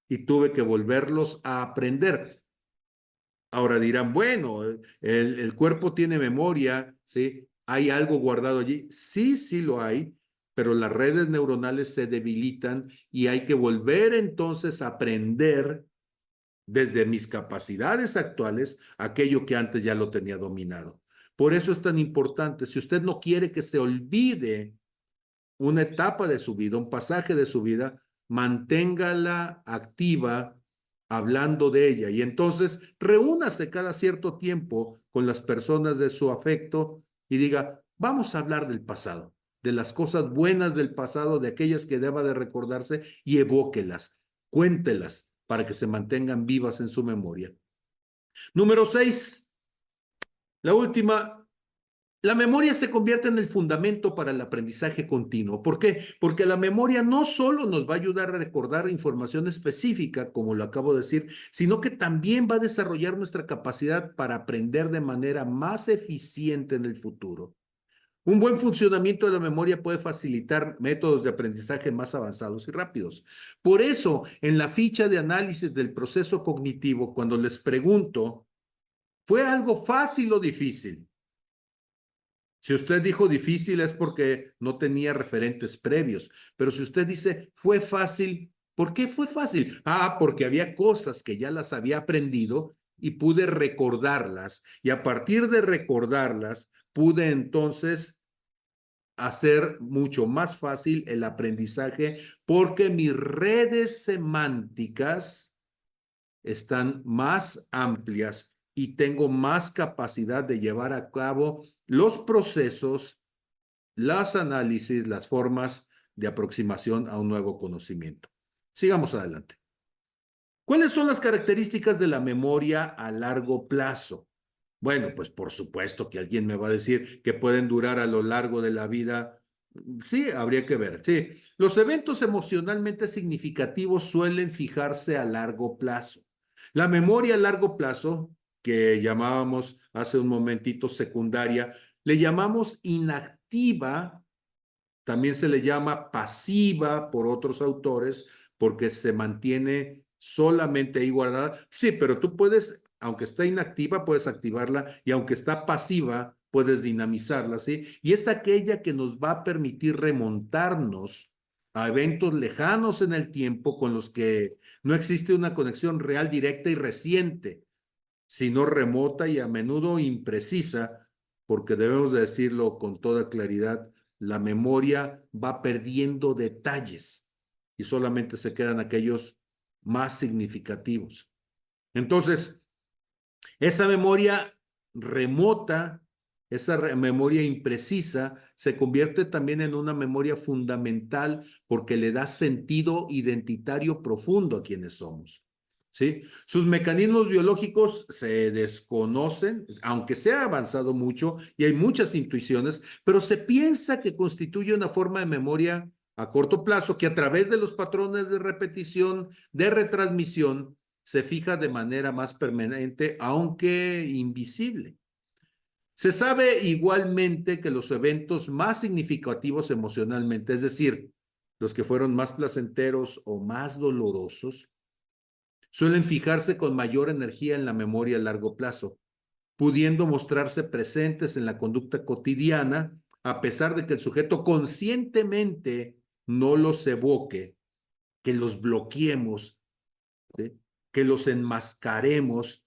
y tuve que volverlos a aprender. Ahora dirán, bueno, el cuerpo tiene memoria, ¿sí? ¿Hay algo guardado allí? Sí, sí lo hay, pero las redes neuronales se debilitan y hay que volver entonces a aprender desde mis capacidades actuales aquello que antes ya lo tenía dominado. Por eso es tan importante, si usted no quiere que se olvide una etapa de su vida, un pasaje de su vida, manténgala activa hablando de ella. Y entonces reúnase cada cierto tiempo con las personas de su afecto y diga, vamos a hablar del pasado, de las cosas buenas del pasado, de aquellas que deba de recordarse y evóquelas, cuéntelas para que se mantengan vivas en su memoria. Número 6, la última. La memoria se convierte en el fundamento para el aprendizaje continuo. ¿Por qué? Porque la memoria no solo nos va a ayudar a recordar información específica, como lo acabo de decir, sino que también va a desarrollar nuestra capacidad para aprender de manera más eficiente en el futuro. Un buen funcionamiento de la memoria puede facilitar métodos de aprendizaje más avanzados y rápidos. Por eso, en la ficha de análisis del proceso cognitivo, cuando les pregunto, ¿fue algo fácil o difícil? Si usted dijo difícil es porque no tenía referentes previos, pero si usted dice fue fácil, ¿por qué fue fácil? Ah, porque había cosas que ya las había aprendido y pude recordarlas y a partir de recordarlas pude entonces hacer mucho más fácil el aprendizaje porque mis redes semánticas están más amplias y tengo más capacidad de llevar a cabo los procesos, los análisis, las formas de aproximación a un nuevo conocimiento. Sigamos adelante. ¿Cuáles son las características de la memoria a largo plazo? Bueno, pues por supuesto que alguien me va a decir que pueden durar a lo largo de la vida. Sí, habría que ver. Sí, los eventos emocionalmente significativos suelen fijarse a largo plazo. La memoria a largo plazo, que llamábamos hace un momentito secundaria, le llamamos inactiva, también se le llama pasiva por otros autores, porque se mantiene solamente ahí guardada. Sí, pero tú puedes, aunque está inactiva, puedes activarla y aunque está pasiva, puedes dinamizarla, ¿sí? Y es aquella que nos va a permitir remontarnos a eventos lejanos en el tiempo con los que no existe una conexión real, directa y reciente, sino remota y a menudo imprecisa, porque debemos de decirlo con toda claridad, la memoria va perdiendo detalles y solamente se quedan aquellos más significativos. Entonces, esa memoria remota, esa memoria imprecisa, se convierte también en una memoria fundamental porque le da sentido identitario profundo a quienes somos. ¿Sí? Sus mecanismos biológicos se desconocen, aunque se ha avanzado mucho y hay muchas intuiciones, pero se piensa que constituye una forma de memoria a corto plazo que a través de los patrones de repetición, de retransmisión, se fija de manera más permanente, aunque invisible. Se sabe igualmente que los eventos más significativos emocionalmente, es decir, los que fueron más placenteros o más dolorosos, suelen fijarse con mayor energía en la memoria a largo plazo, pudiendo mostrarse presentes en la conducta cotidiana, a pesar de que el sujeto conscientemente no los evoque, que los bloqueemos, ¿sí? Que los enmascaremos,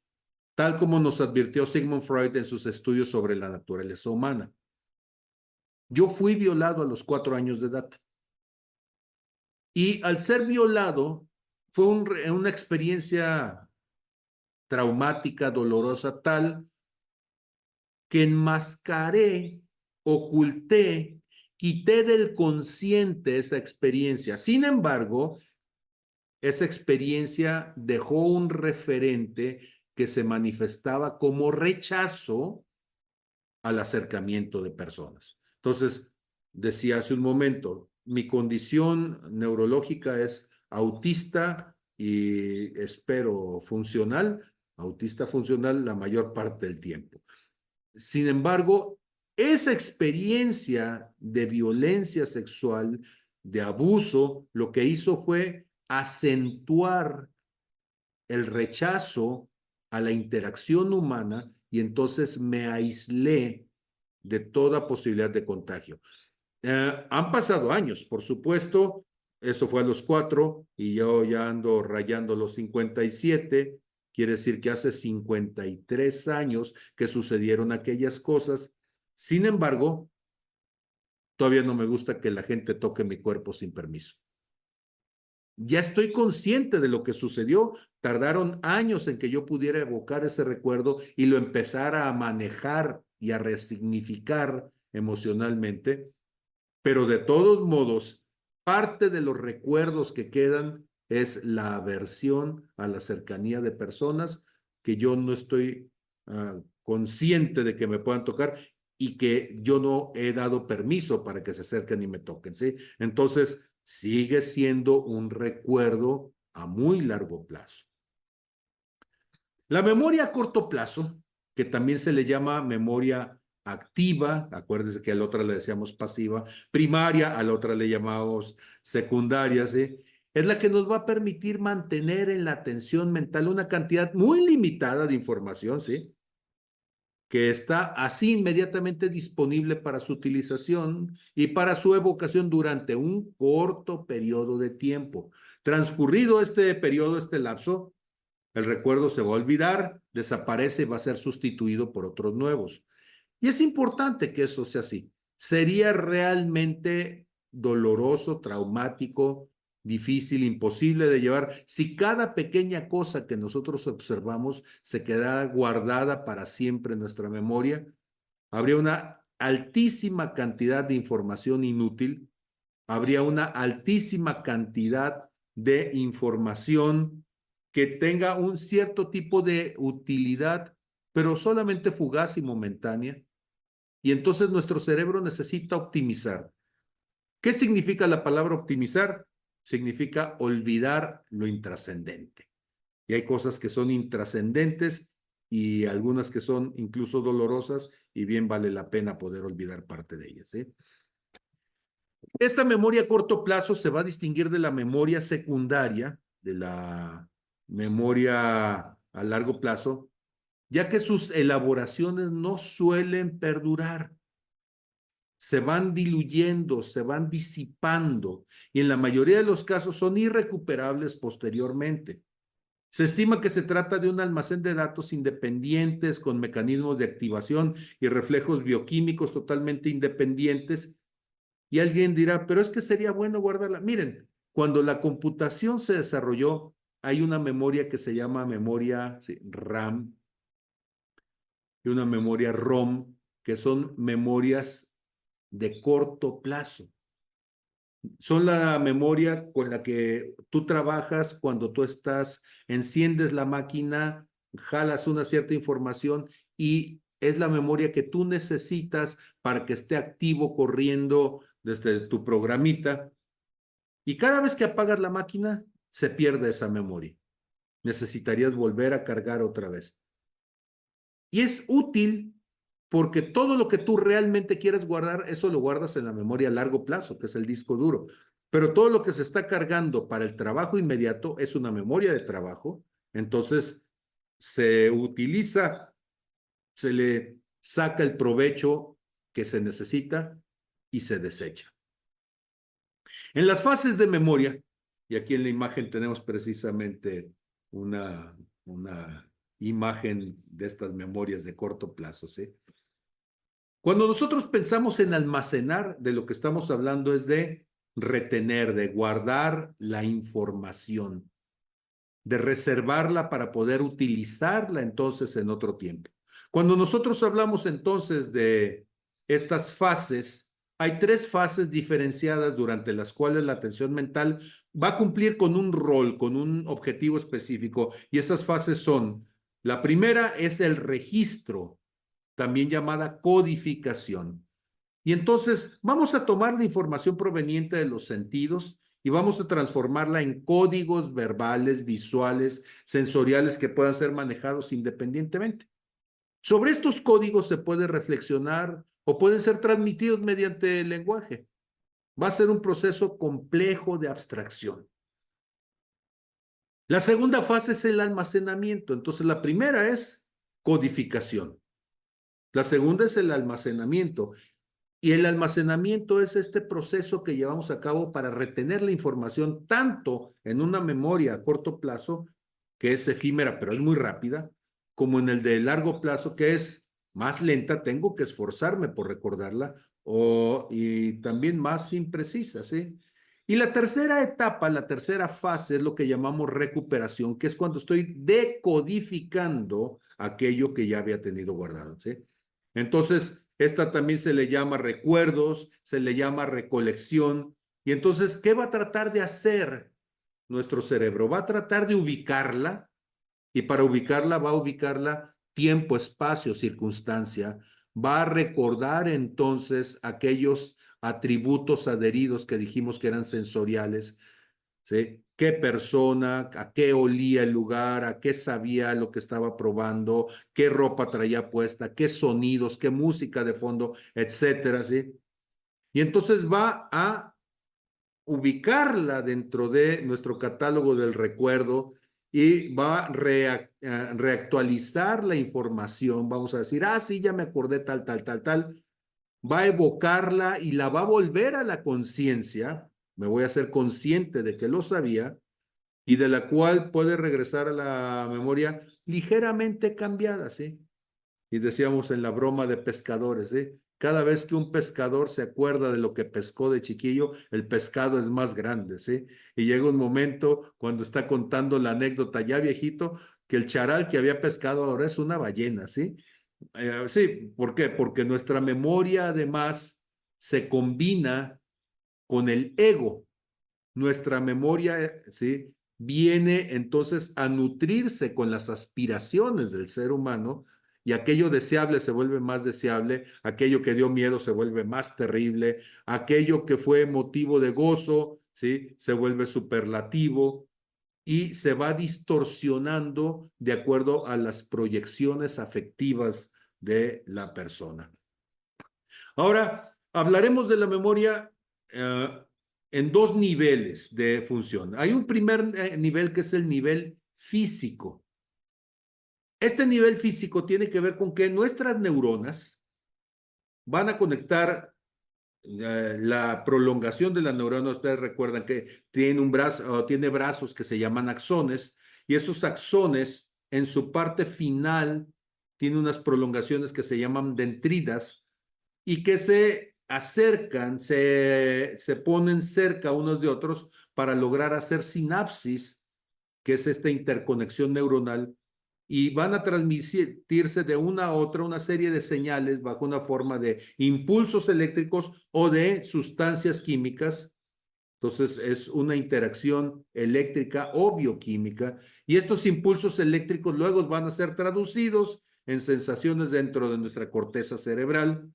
tal como nos advirtió Sigmund Freud en sus estudios sobre la naturaleza humana. Yo fui violado a los 4 años de edad. Y al ser violado, fue una experiencia traumática, dolorosa, tal que enmascaré, oculté, quité del consciente esa experiencia. Sin embargo, esa experiencia dejó un referente que se manifestaba como rechazo al acercamiento de personas. Entonces, decía hace un momento, mi condición neurológica es autista y espero funcional, autista funcional la mayor parte del tiempo. Sin embargo, esa experiencia de violencia sexual, de abuso, lo que hizo fue acentuar el rechazo a la interacción humana y entonces me aislé de toda posibilidad de contagio. Han pasado años, por supuesto, eso fue a los 4 y yo ya ando rayando los 57, quiere decir que hace 53 años que sucedieron aquellas cosas. Sin embargo, todavía no me gusta que la gente toque mi cuerpo sin permiso. Ya estoy consciente de lo que sucedió. Tardaron años en que yo pudiera evocar ese recuerdo y lo empezara a manejar y a resignificar emocionalmente, pero de todos modos, parte de los recuerdos que quedan es la aversión a la cercanía de personas que yo no estoy consciente de que me puedan tocar y que yo no he dado permiso para que se acerquen y me toquen, ¿sí? Entonces, sigue siendo un recuerdo a muy largo plazo. La memoria a corto plazo, que también se le llama memoria activa, acuérdense que a la otra le decíamos pasiva, primaria, a la otra le llamamos secundaria, ¿sí? Es la que nos va a permitir mantener en la atención mental una cantidad muy limitada de información, ¿sí? Que está así inmediatamente disponible para su utilización y para su evocación durante un corto periodo de tiempo. Transcurrido este periodo, este lapso, el recuerdo se va a olvidar, desaparece y va a ser sustituido por otros nuevos. Y es importante que eso sea así. Sería realmente doloroso, traumático, difícil, imposible de llevar si cada pequeña cosa que nosotros observamos se quedara guardada para siempre en nuestra memoria. Habría una altísima cantidad de información inútil, habría una altísima cantidad de información que tenga un cierto tipo de utilidad, pero solamente fugaz y momentánea. Y entonces nuestro cerebro necesita optimizar. ¿Qué significa la palabra optimizar? Significa olvidar lo intrascendente. Y hay cosas que son intrascendentes y algunas que son incluso dolorosas y bien vale la pena poder olvidar parte de ellas, ¿sí? Esta memoria a corto plazo se va a distinguir de la memoria secundaria, de la memoria a largo plazo, ya que sus elaboraciones no suelen perdurar, se van diluyendo, se van disipando y en la mayoría de los casos son irrecuperables posteriormente. Se estima que se trata de un almacén de datos independientes con mecanismos de activación y reflejos bioquímicos totalmente independientes. Y alguien dirá, pero es que sería bueno guardarla. Miren, cuando la computación se desarrolló, hay una memoria que se llama memoria RAM y una memoria ROM, que son memorias de corto plazo. Son la memoria con la que tú trabajas cuando tú enciendes la máquina, jalas una cierta información y es la memoria que tú necesitas para que esté activo corriendo desde tu programita. Y cada vez que apagas la máquina, se pierde esa memoria. Necesitarías volver a cargar otra vez. Y es útil porque todo lo que tú realmente quieres guardar, eso lo guardas en la memoria a largo plazo, que es el disco duro. Pero todo lo que se está cargando para el trabajo inmediato es una memoria de trabajo. Entonces, se utiliza, se le saca el provecho que se necesita y se desecha. En las fases de memoria, y aquí en la imagen tenemos precisamente una imagen de estas memorias de corto plazo, ¿sí? Cuando nosotros pensamos en almacenar, de lo que estamos hablando es de retener, de guardar la información, de reservarla para poder utilizarla entonces en otro tiempo. Cuando nosotros hablamos entonces de estas fases, hay tres fases diferenciadas durante las cuales la atención mental va a cumplir con un rol, con un objetivo específico, y esas fases son, la primera es el registro, también llamada codificación. Y entonces vamos a tomar la información proveniente de los sentidos y vamos a transformarla en códigos verbales, visuales, sensoriales que puedan ser manejados independientemente. Sobre estos códigos se puede reflexionar o pueden ser transmitidos mediante el lenguaje. Va a ser un proceso complejo de abstracción. La segunda fase es el almacenamiento. Entonces, la primera es codificación. La segunda es el almacenamiento. Y el almacenamiento es este proceso que llevamos a cabo para retener la información tanto en una memoria a corto plazo, que es efímera pero es muy rápida, como en el de largo plazo, que es más lenta, tengo que esforzarme por recordarla, y también más imprecisa, ¿sí? Y la tercera etapa, la tercera fase es lo que llamamos recuperación, que es cuando estoy decodificando aquello que ya había tenido guardado, ¿sí? Entonces, esta también se le llama recuerdos, se le llama recolección. Y entonces, ¿qué va a tratar de hacer nuestro cerebro? Va a tratar de ubicarla y para ubicarla va a ubicarla tiempo, espacio, circunstancia. Va a recordar entonces aquellos atributos adheridos que dijimos que eran sensoriales, ¿sí? ¿Qué persona, a qué olía el lugar, a qué sabía lo que estaba probando, qué ropa traía puesta, qué sonidos, qué música de fondo, etcétera, ¿sí? Y entonces va a ubicarla dentro de nuestro catálogo del recuerdo y va a reactualizar la información. Vamos a decir, sí, ya me acordé tal, tal, tal, tal. Va a evocarla y la va a volver a la conciencia. Me voy a ser consciente de que lo sabía y de la cual puede regresar a la memoria ligeramente cambiada, ¿sí? Y decíamos en la broma de pescadores, ¿sí? Cada vez que un pescador se acuerda de lo que pescó de chiquillo, el pescado es más grande, ¿sí? Y llega un momento cuando está contando la anécdota ya viejito, que el charal que había pescado ahora es una ballena, ¿sí? Sí, ¿por qué? Porque nuestra memoria además se combina con el ego. Nuestra memoria, ¿sí? Viene entonces a nutrirse con las aspiraciones del ser humano y aquello deseable se vuelve más deseable, aquello que dio miedo se vuelve más terrible, aquello que fue motivo de gozo, ¿sí? Se vuelve superlativo y se va distorsionando de acuerdo a las proyecciones afectivas de la persona. Ahora, hablaremos de la memoria en dos niveles de función. Hay un primer nivel que es el nivel físico. Este nivel físico tiene que ver con que nuestras neuronas van a conectar la prolongación de la neurona. Ustedes recuerdan que tiene un brazo, tiene brazos que se llaman axones, y esos axones en su parte final tiene unas prolongaciones que se llaman dendritas y que se acercan, se ponen cerca unos de otros para lograr hacer sinapsis, que es esta interconexión neuronal, y van a transmitirse de una a otra una serie de señales bajo una forma de impulsos eléctricos o de sustancias químicas. Entonces es una interacción eléctrica o bioquímica, y estos impulsos eléctricos luego van a ser traducidos en sensaciones dentro de nuestra corteza cerebral,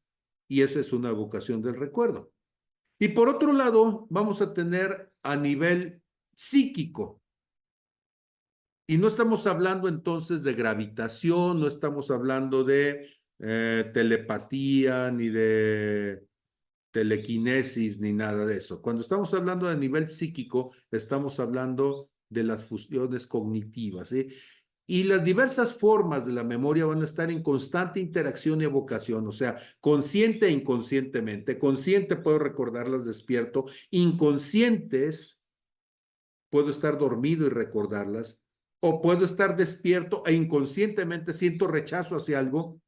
y eso es una evocación del recuerdo. Y por otro lado, vamos a tener a nivel psíquico. Y no estamos hablando entonces de gravitación, no estamos hablando de telepatía, ni de telequinesis, ni nada de eso. Cuando estamos hablando de nivel psíquico, estamos hablando de las funciones cognitivas, ¿sí? Y las diversas formas de la memoria van a estar en constante interacción y evocación, o sea, consciente e inconscientemente. Consciente puedo recordarlas despierto, inconscientes puedo estar dormido y recordarlas, o puedo estar despierto e inconscientemente siento rechazo hacia algo,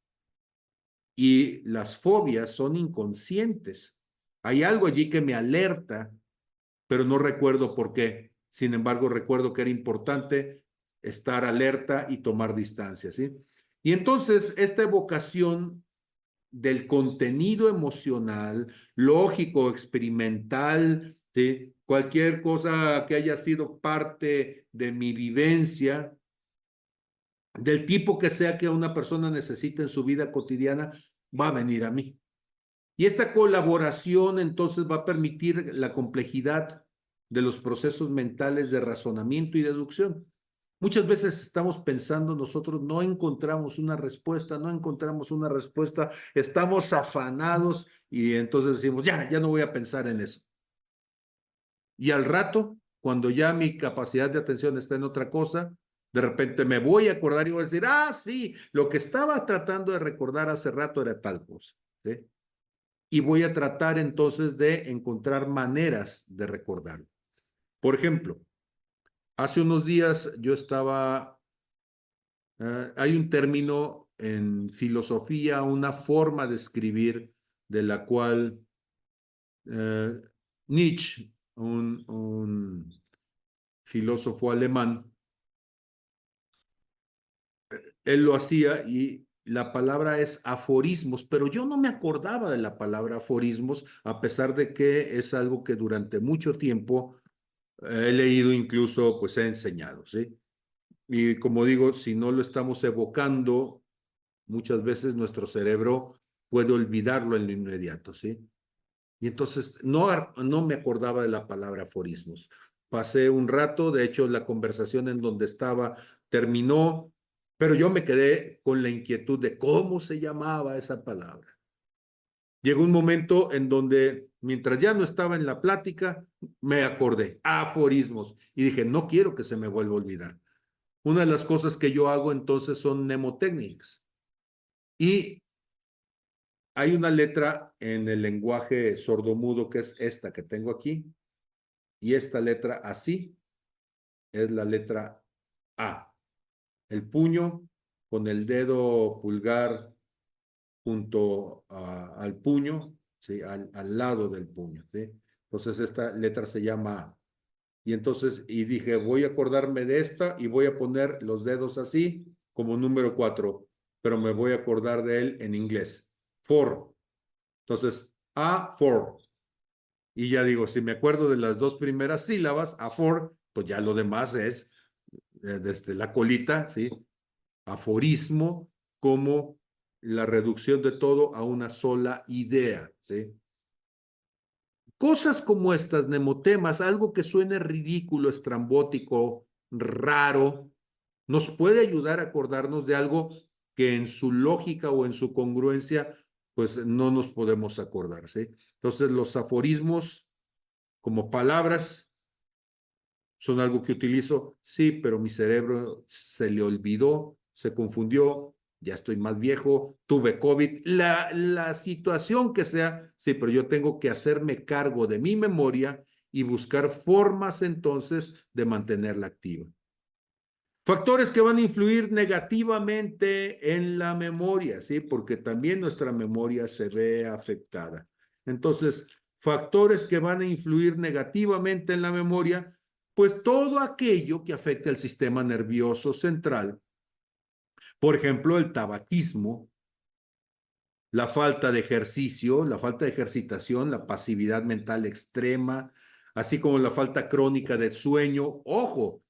y las fobias son inconscientes. Hay algo allí que me alerta, pero no recuerdo por qué. Sin embargo, recuerdo que era importante estar alerta y tomar distancia, ¿sí? Y entonces, esta evocación del contenido emocional, lógico, experimental, ¿sí? Cualquier cosa que haya sido parte de mi vivencia, del tipo que sea que una persona necesite en su vida cotidiana, va a venir a mí. Y esta colaboración entonces va a permitir la complejidad de los procesos mentales de razonamiento y deducción. Muchas veces estamos pensando nosotros, no encontramos una respuesta, no encontramos una respuesta, estamos afanados y entonces decimos, ya no voy a pensar en eso. Y al rato, cuando ya mi capacidad de atención está en otra cosa, de repente me voy a acordar y voy a decir, sí, lo que estaba tratando de recordar hace rato era tal cosa, ¿sí? Y voy a tratar entonces de encontrar maneras de recordarlo. Por ejemplo, hace unos días yo estaba, hay un término en filosofía, una forma de escribir de la cual Nietzsche, un filósofo alemán, él lo hacía, y la palabra es aforismos, pero yo no me acordaba de la palabra aforismos, a pesar de que es algo que durante mucho tiempo he leído, incluso pues he enseñado, ¿sí? Y como digo, si no lo estamos evocando, muchas veces nuestro cerebro puede olvidarlo en lo inmediato, ¿sí? Y entonces no me acordaba de la palabra aforismos. Pasé un rato, de hecho la conversación en donde estaba terminó, pero yo me quedé con la inquietud de cómo se llamaba esa palabra. Llegó un momento en donde, mientras ya no estaba en la plática, me acordé, aforismos, y dije, no quiero que se me vuelva a olvidar. Una de las cosas que yo hago entonces son mnemotécnicas. Y hay una letra en el lenguaje sordomudo que es esta que tengo aquí, y esta letra así es la letra A. El puño con el dedo pulgar junto al puño, ¿sí? Al lado del puño, ¿sí? Entonces esta letra se llama A. Y entonces, y dije, voy a acordarme de esta y voy a poner los dedos así como número 4, pero me voy a acordar de él en inglés. For. Entonces, A, for. Y ya digo, si me acuerdo de las dos primeras sílabas, a for, pues ya lo demás es desde la colita, ¿sí? Aforismo como la reducción de todo a una sola idea, ¿sí? Cosas como estas, mnemotemas, algo que suene ridículo, estrambótico, raro, nos puede ayudar a acordarnos de algo que en su lógica o en su congruencia, pues no nos podemos acordar, ¿sí? Entonces, los aforismos como palabras. ¿Son algo que utilizo? Sí, pero mi cerebro se le olvidó, se confundió, ya estoy más viejo, tuve COVID, la situación que sea, sí, pero yo tengo que hacerme cargo de mi memoria y buscar formas entonces de mantenerla activa. Factores que van a influir negativamente en la memoria, ¿sí? Porque también nuestra memoria se ve afectada. Entonces, factores que van a influir negativamente en la memoria, pues todo aquello que afecte al sistema nervioso central. Por ejemplo, el tabaquismo, la falta de ejercicio, la falta de ejercitación, la pasividad mental extrema, así como la falta crónica de sueño. Ojo,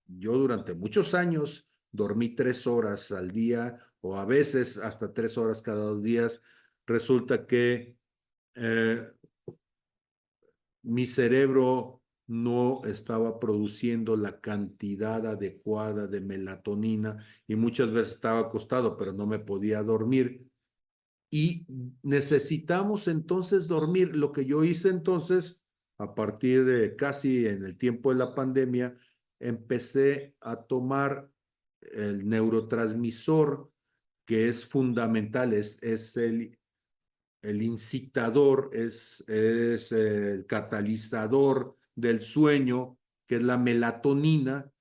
yo durante muchos años dormí 3 horas al día o a veces hasta 3 horas cada 2 días. Resulta que eh, mi cerebro no estaba produciendo la cantidad adecuada de melatonina y muchas veces estaba acostado, pero no me podía dormir. Y necesitamos entonces dormir. Lo que yo hice entonces, a partir de casi en el tiempo de la pandemia, empecé a tomar el neurotransmisor que es fundamental, es el incitador, es el catalizador del sueño, que es la melatonina,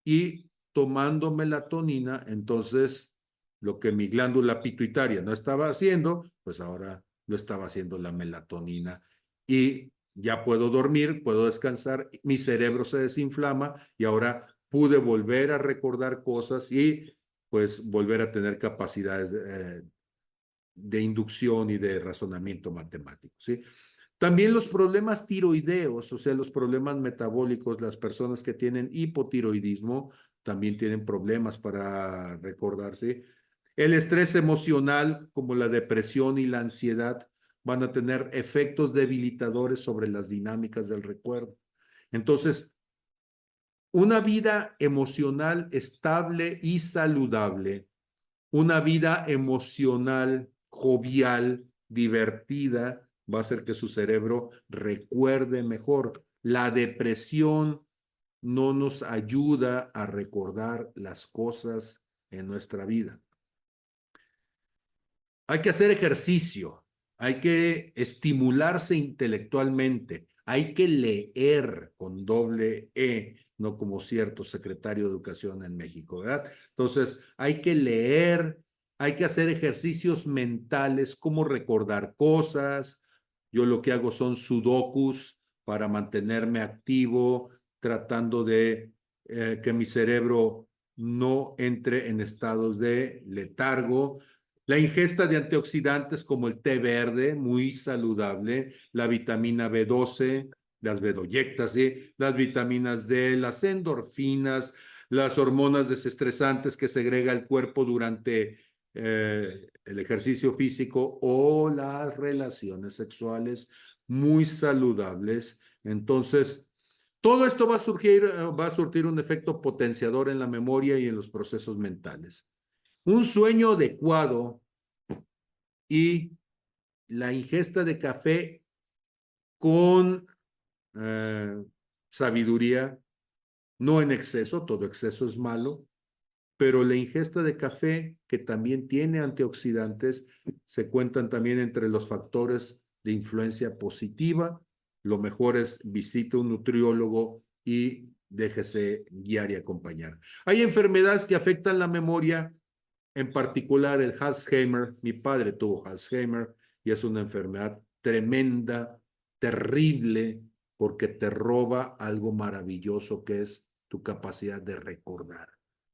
y tomando melatonina, entonces lo que mi glándula pituitaria no estaba haciendo, pues ahora lo estaba haciendo la melatonina y ya puedo dormir, puedo descansar, mi cerebro se desinflama y ahora pude volver a recordar cosas y pues volver a tener capacidades de inducción y de razonamiento matemático, ¿sí? También los problemas tiroideos, o sea, los problemas metabólicos, las personas que tienen hipotiroidismo también tienen problemas para recordarse. El estrés emocional, como la depresión y la ansiedad, van a tener efectos debilitadores sobre las dinámicas del recuerdo. Entonces, una vida emocional estable y saludable, una vida emocional jovial, divertida, va a hacer que su cerebro recuerde mejor. La depresión no nos ayuda a recordar las cosas en nuestra vida. Hay que hacer ejercicio, hay que estimularse intelectualmente, hay que leer con doble E, no como cierto secretario de Educación en México, ¿verdad? Entonces, hay que leer, hay que hacer ejercicios mentales, como recordar cosas. Yo lo que hago son sudokus para mantenerme activo, tratando de que mi cerebro no entre en estados de letargo. La ingesta de antioxidantes como el té verde, muy saludable, la vitamina B12, las bedoyectas, ¿sí? Las vitaminas D, las endorfinas, las hormonas desestresantes que segrega el cuerpo durante el ejercicio físico o las relaciones sexuales muy saludables. Entonces, todo esto va a surtir un efecto potenciador en la memoria y en los procesos mentales. Un sueño adecuado y la ingesta de café con eh, sabiduría, no en exceso, todo exceso es malo, pero la ingesta de café, que también tiene antioxidantes, se cuentan también entre los factores de influencia positiva. Lo mejor es visite un nutriólogo y déjese guiar y acompañar. Hay enfermedades que afectan la memoria, en particular el Alzheimer. Mi padre tuvo Alzheimer y es una enfermedad tremenda, terrible, porque te roba algo maravilloso que es tu capacidad de recordar,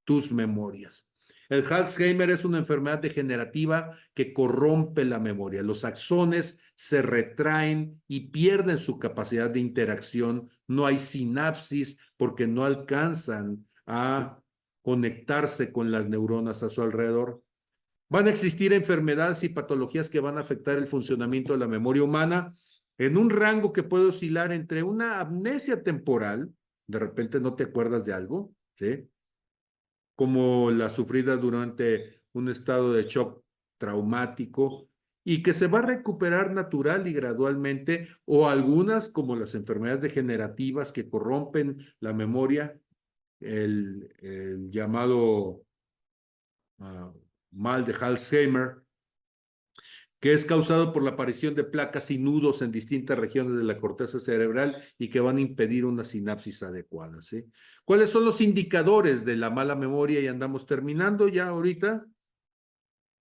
tus memorias. El Alzheimer es una enfermedad degenerativa que corrompe la memoria. Los axones se retraen y pierden su capacidad de interacción. No hay sinapsis porque no alcanzan a conectarse con las neuronas a su alrededor. Van a existir enfermedades y patologías que van a afectar el funcionamiento de la memoria humana en un rango que puede oscilar entre una amnesia temporal, de repente no te acuerdas de algo, ¿sí? Como la sufrida durante un estado de shock traumático, y que se va a recuperar natural y gradualmente, o algunas como las enfermedades degenerativas que corrompen la memoria, el llamado mal de Alzheimer, que es causado por la aparición de placas y nudos en distintas regiones de la corteza cerebral y que van a impedir una sinapsis adecuada, ¿sí? ¿Cuáles son los indicadores de la mala memoria? Y andamos terminando ya ahorita.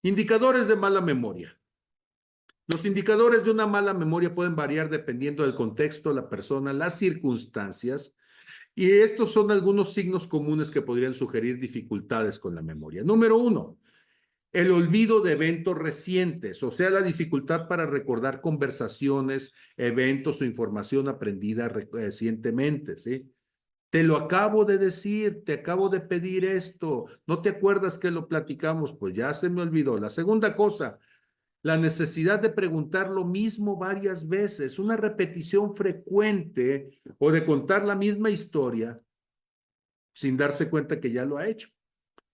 Indicadores de mala memoria. Los indicadores de una mala memoria pueden variar dependiendo del contexto, la persona, las circunstancias, y estos son algunos signos comunes que podrían sugerir dificultades con la memoria. Número uno, el olvido de eventos recientes, o sea, la dificultad para recordar conversaciones, eventos o información aprendida recientemente, ¿sí? Te lo acabo de decir, te acabo de pedir esto, ¿no te acuerdas que lo platicamos? Pues ya se me olvidó. La segunda cosa, la necesidad de preguntar lo mismo varias veces, una repetición frecuente o de contar la misma historia sin darse cuenta que ya lo ha hecho.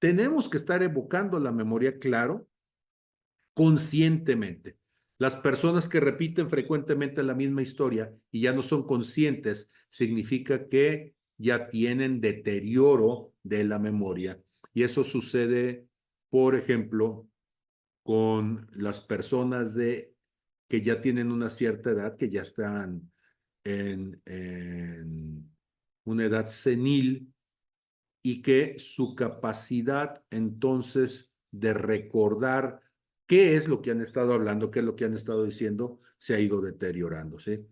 Tenemos que estar evocando la memoria, claro, conscientemente. Las personas que repiten frecuentemente la misma historia y ya no son conscientes, significa que ya tienen deterioro de la memoria. Y eso sucede, por ejemplo, con las personas que ya tienen una cierta edad, que ya están en una edad senil y que su capacidad entonces de recordar qué es lo que han estado hablando, qué es lo que han estado diciendo, se ha ido deteriorando, ¿sí?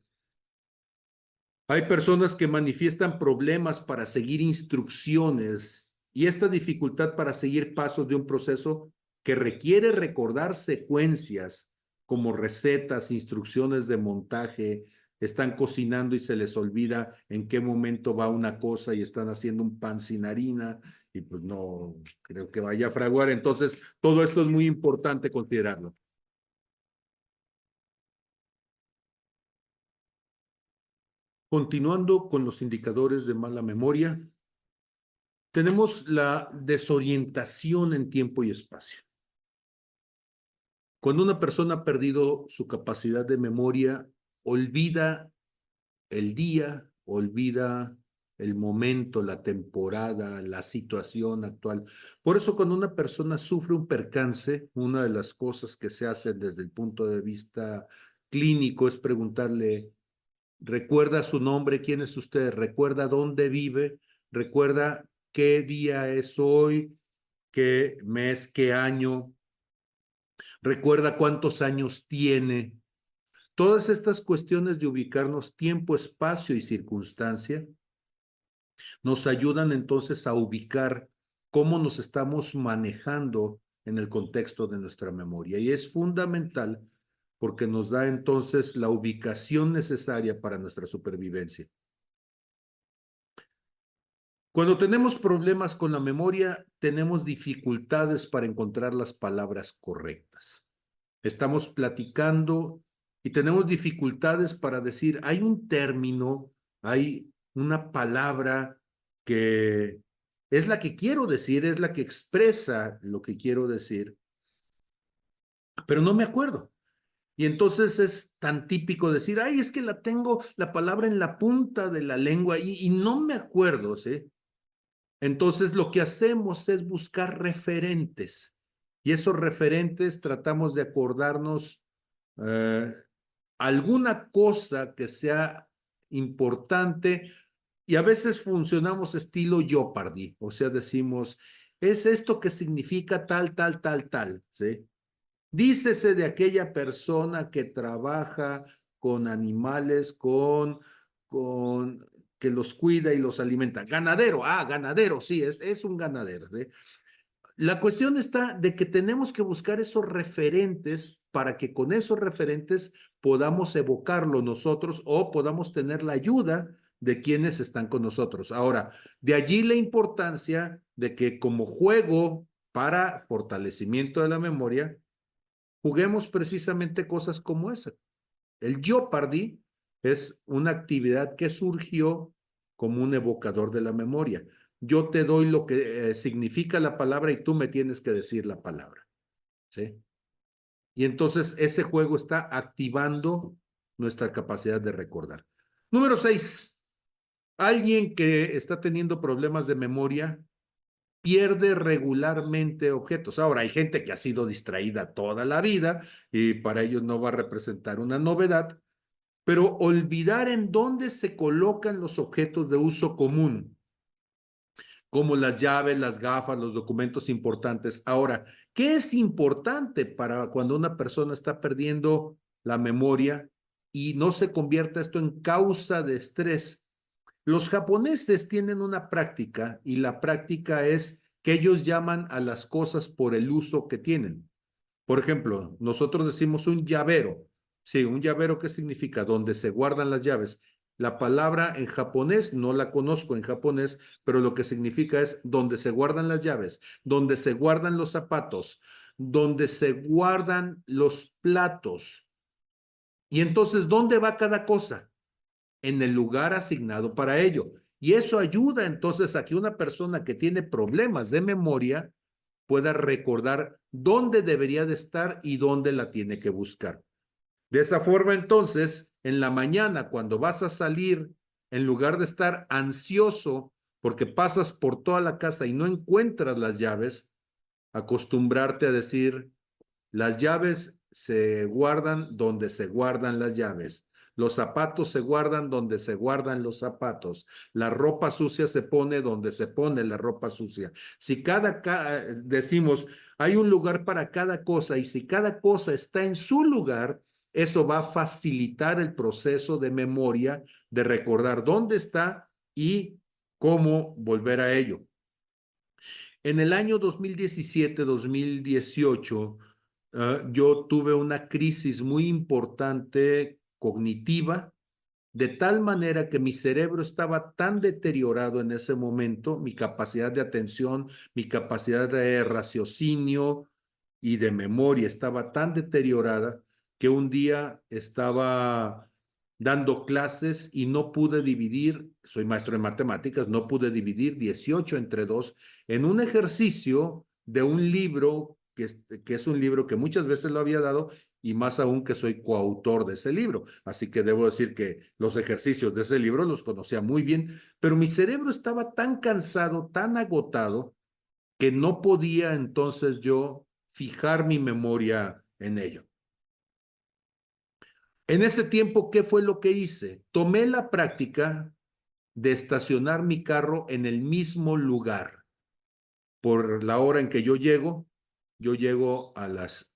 Hay personas que manifiestan problemas para seguir instrucciones y esta dificultad para seguir pasos de un proceso que requiere recordar secuencias como recetas, instrucciones de montaje, están cocinando y se les olvida en qué momento va una cosa y están haciendo un pan sin harina y pues no creo que vaya a fraguar. Entonces, todo esto es muy importante considerarlo. Continuando con los indicadores de mala memoria, tenemos la desorientación en tiempo y espacio. Cuando una persona ha perdido su capacidad de memoria, olvida el día, olvida el momento, la temporada, la situación actual. Por eso cuando una persona sufre un percance, una de las cosas que se hacen desde el punto de vista clínico es preguntarle, ¿recuerda su nombre? ¿Quién es usted? ¿Recuerda dónde vive? ¿Recuerda qué día es hoy? ¿Qué mes? ¿Qué año? ¿Recuerda cuántos años tiene? Todas estas cuestiones de ubicarnos tiempo, espacio y circunstancia nos ayudan entonces a ubicar cómo nos estamos manejando en el contexto de nuestra memoria. Y es fundamental porque nos da entonces la ubicación necesaria para nuestra supervivencia. Cuando tenemos problemas con la memoria, tenemos dificultades para encontrar las palabras correctas. Estamos platicando y tenemos dificultades para decir, hay un término, hay una palabra que es la que quiero decir, es la que expresa lo que quiero decir, pero no me acuerdo. Y entonces es tan típico decir, ay, es que la tengo la palabra en la punta de la lengua y no me acuerdo, ¿sí? Entonces lo que hacemos es buscar referentes y esos referentes tratamos de acordarnos eh, alguna cosa que sea importante y a veces funcionamos estilo Jeopardy, o sea, decimos, es esto que significa tal, tal, tal, tal, ¿sí? Dícese de aquella persona que trabaja con animales, con que los cuida y los alimenta. Ganadero, ganadero, sí, es un ganadero, ¿sí? La cuestión está de que tenemos que buscar esos referentes para que con esos referentes podamos evocarlo nosotros o podamos tener la ayuda de quienes están con nosotros. Ahora, de allí la importancia de que como juego para fortalecimiento de la memoria, juguemos precisamente cosas como esa. El Jeopardy es una actividad que surgió como un evocador de la memoria. Yo te doy lo que significa la palabra y tú me tienes que decir la palabra, ¿sí? y entonces ese juego está activando nuestra capacidad de recordar. Número 6, alguien que está teniendo problemas de memoria pierde regularmente objetos. Ahora, hay gente que ha sido distraída toda la vida y para ellos no va a representar una novedad, pero olvidar en dónde se colocan los objetos de uso común, como las llaves, las gafas, los documentos importantes. Ahora, ¿qué es importante para cuando una persona está perdiendo la memoria y no se convierta esto en causa de estrés? Los japoneses tienen una práctica y la práctica es que ellos llaman a las cosas por el uso que tienen. Por ejemplo, nosotros decimos un llavero. Sí, un llavero, ¿qué significa? Donde se guardan las llaves. La palabra en japonés, no la conozco en japonés, pero lo que significa es donde se guardan las llaves, donde se guardan los zapatos, donde se guardan los platos. Y entonces, ¿dónde va cada cosa? En el lugar asignado para ello. Y eso ayuda entonces a que una persona que tiene problemas de memoria pueda recordar dónde debería de estar y dónde la tiene que buscar. De esa forma, entonces, en la mañana, cuando vas a salir, en lugar de estar ansioso porque pasas por toda la casa y no encuentras las llaves, acostumbrarte a decir, las llaves se guardan donde se guardan las llaves. Los zapatos se guardan donde se guardan los zapatos. La ropa sucia se pone donde se pone la ropa sucia. Si decimos, hay un lugar para cada cosa y si cada cosa está en su lugar, eso va a facilitar el proceso de memoria, de recordar dónde está y cómo volver a ello. En el año 2017-2018, yo tuve una crisis muy importante cognitiva, de tal manera que mi cerebro estaba tan deteriorado en ese momento, mi capacidad de atención, mi capacidad de raciocinio y de memoria estaba tan deteriorada que un día estaba dando clases y no pude dividir, soy maestro de matemáticas, no pude dividir 18 entre 2 en un ejercicio de un libro que es un libro que muchas veces lo había dado y más aún que soy coautor de ese libro. Así que debo decir que los ejercicios de ese libro los conocía muy bien, pero mi cerebro estaba tan cansado, tan agotado, que no podía entonces yo fijar mi memoria en ello. En ese tiempo, ¿qué fue lo que hice? Tomé la práctica de estacionar mi carro en el mismo lugar. Por la hora en que yo llego a las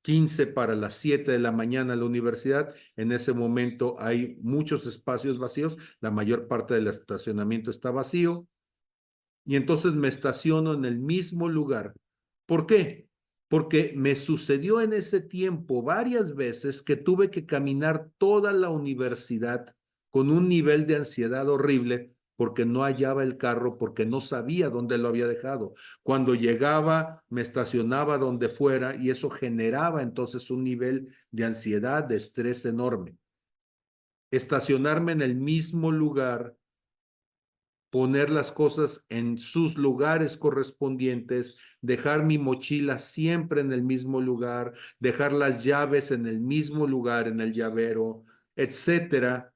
15 para las 7 de la mañana a la universidad. En ese momento hay muchos espacios vacíos, la mayor parte del estacionamiento está vacío y entonces me estaciono en el mismo lugar. ¿Por qué? Porque me sucedió en ese tiempo varias veces que tuve que caminar toda la universidad con un nivel de ansiedad horrible porque no hallaba el carro, porque no sabía dónde lo había dejado. Cuando llegaba, me estacionaba donde fuera y eso generaba entonces un nivel de ansiedad, de estrés enorme. Estacionarme en el mismo lugar, poner las cosas en sus lugares correspondientes, dejar mi mochila siempre en el mismo lugar, dejar las llaves en el mismo lugar, en el llavero, etcétera.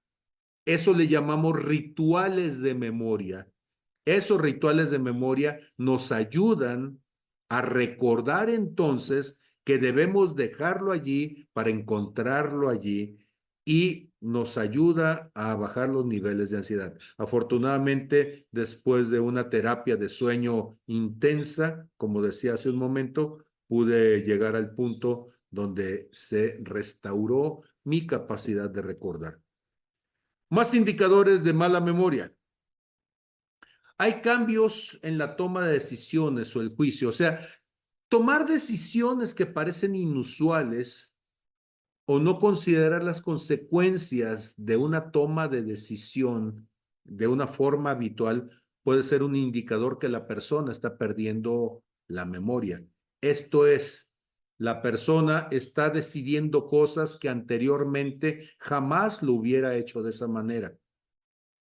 Eso le llamamos rituales de memoria. Esos rituales de memoria nos ayudan a recordar entonces que debemos dejarlo allí para encontrarlo allí y nos ayuda a bajar los niveles de ansiedad. Afortunadamente, después de una terapia de sueño intensa, como decía hace un momento, pude llegar al punto donde se restauró mi capacidad de recordar. Más indicadores de mala memoria. Hay cambios en la toma de decisiones o el juicio, o sea, tomar decisiones que parecen inusuales o no considerar las consecuencias de una toma de decisión de una forma habitual puede ser un indicador que la persona está perdiendo la memoria. Esto es, la persona está decidiendo cosas que anteriormente jamás lo hubiera hecho de esa manera.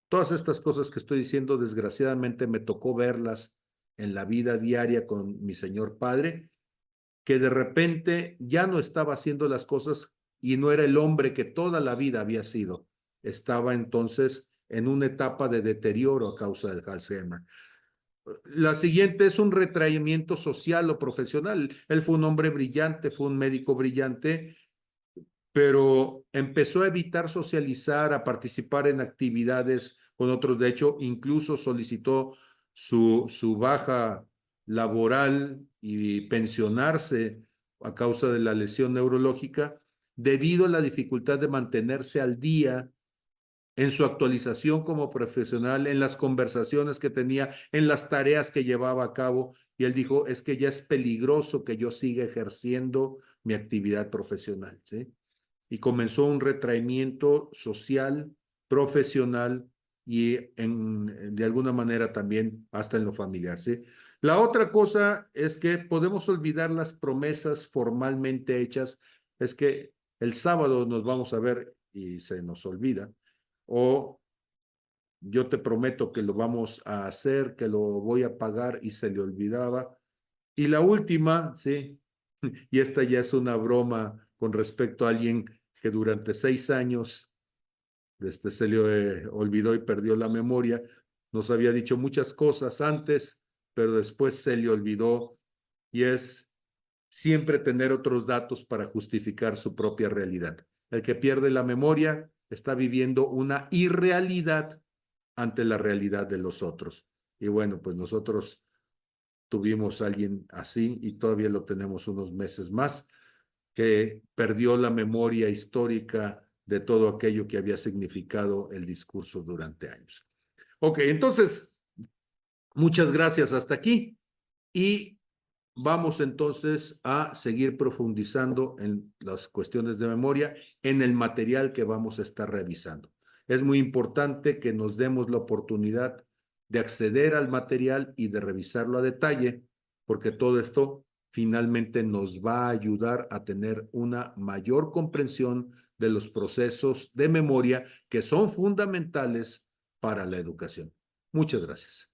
Todas estas cosas que estoy diciendo, desgraciadamente me tocó verlas en la vida diaria con mi señor padre que de repente ya no estaba haciendo las cosas y no era el hombre que toda la vida había sido. Estaba entonces en una etapa de deterioro a causa del Alzheimer. La siguiente es un retraimiento social o profesional. Él fue un hombre brillante, fue un médico brillante, pero empezó a evitar socializar, a participar en actividades con otros. De hecho, incluso solicitó su baja laboral y pensionarse a causa de la lesión neurológica debido a la dificultad de mantenerse al día en su actualización como profesional, en las conversaciones que tenía, en las tareas que llevaba a cabo. Y él dijo, es que ya es peligroso que yo siga ejerciendo mi actividad profesional, ¿sí? Y comenzó un retraimiento social, profesional y de alguna manera también hasta en lo familiar, ¿sí? La otra cosa es que podemos olvidar las promesas formalmente hechas, es que el sábado nos vamos a ver y se nos olvida, o yo te prometo que lo vamos a hacer, que lo voy a pagar y se le olvidaba. Y la última, sí, y esta ya es una broma con respecto a alguien que durante 6 años se le olvidó y perdió la memoria. Nos había dicho muchas cosas antes, pero después se le olvidó y es siempre tener otros datos para justificar su propia realidad. El que pierde la memoria está viviendo una irrealidad ante la realidad de los otros. Y bueno, pues nosotros tuvimos a alguien así y todavía lo tenemos unos meses más, que perdió la memoria histórica de todo aquello que había significado el discurso durante años. Ok, entonces, muchas gracias hasta aquí y vamos entonces a seguir profundizando en las cuestiones de memoria en el material que vamos a estar revisando. Es muy importante que nos demos la oportunidad de acceder al material y de revisarlo a detalle, porque todo esto finalmente nos va a ayudar a tener una mayor comprensión de los procesos de memoria que son fundamentales para la educación. Muchas gracias.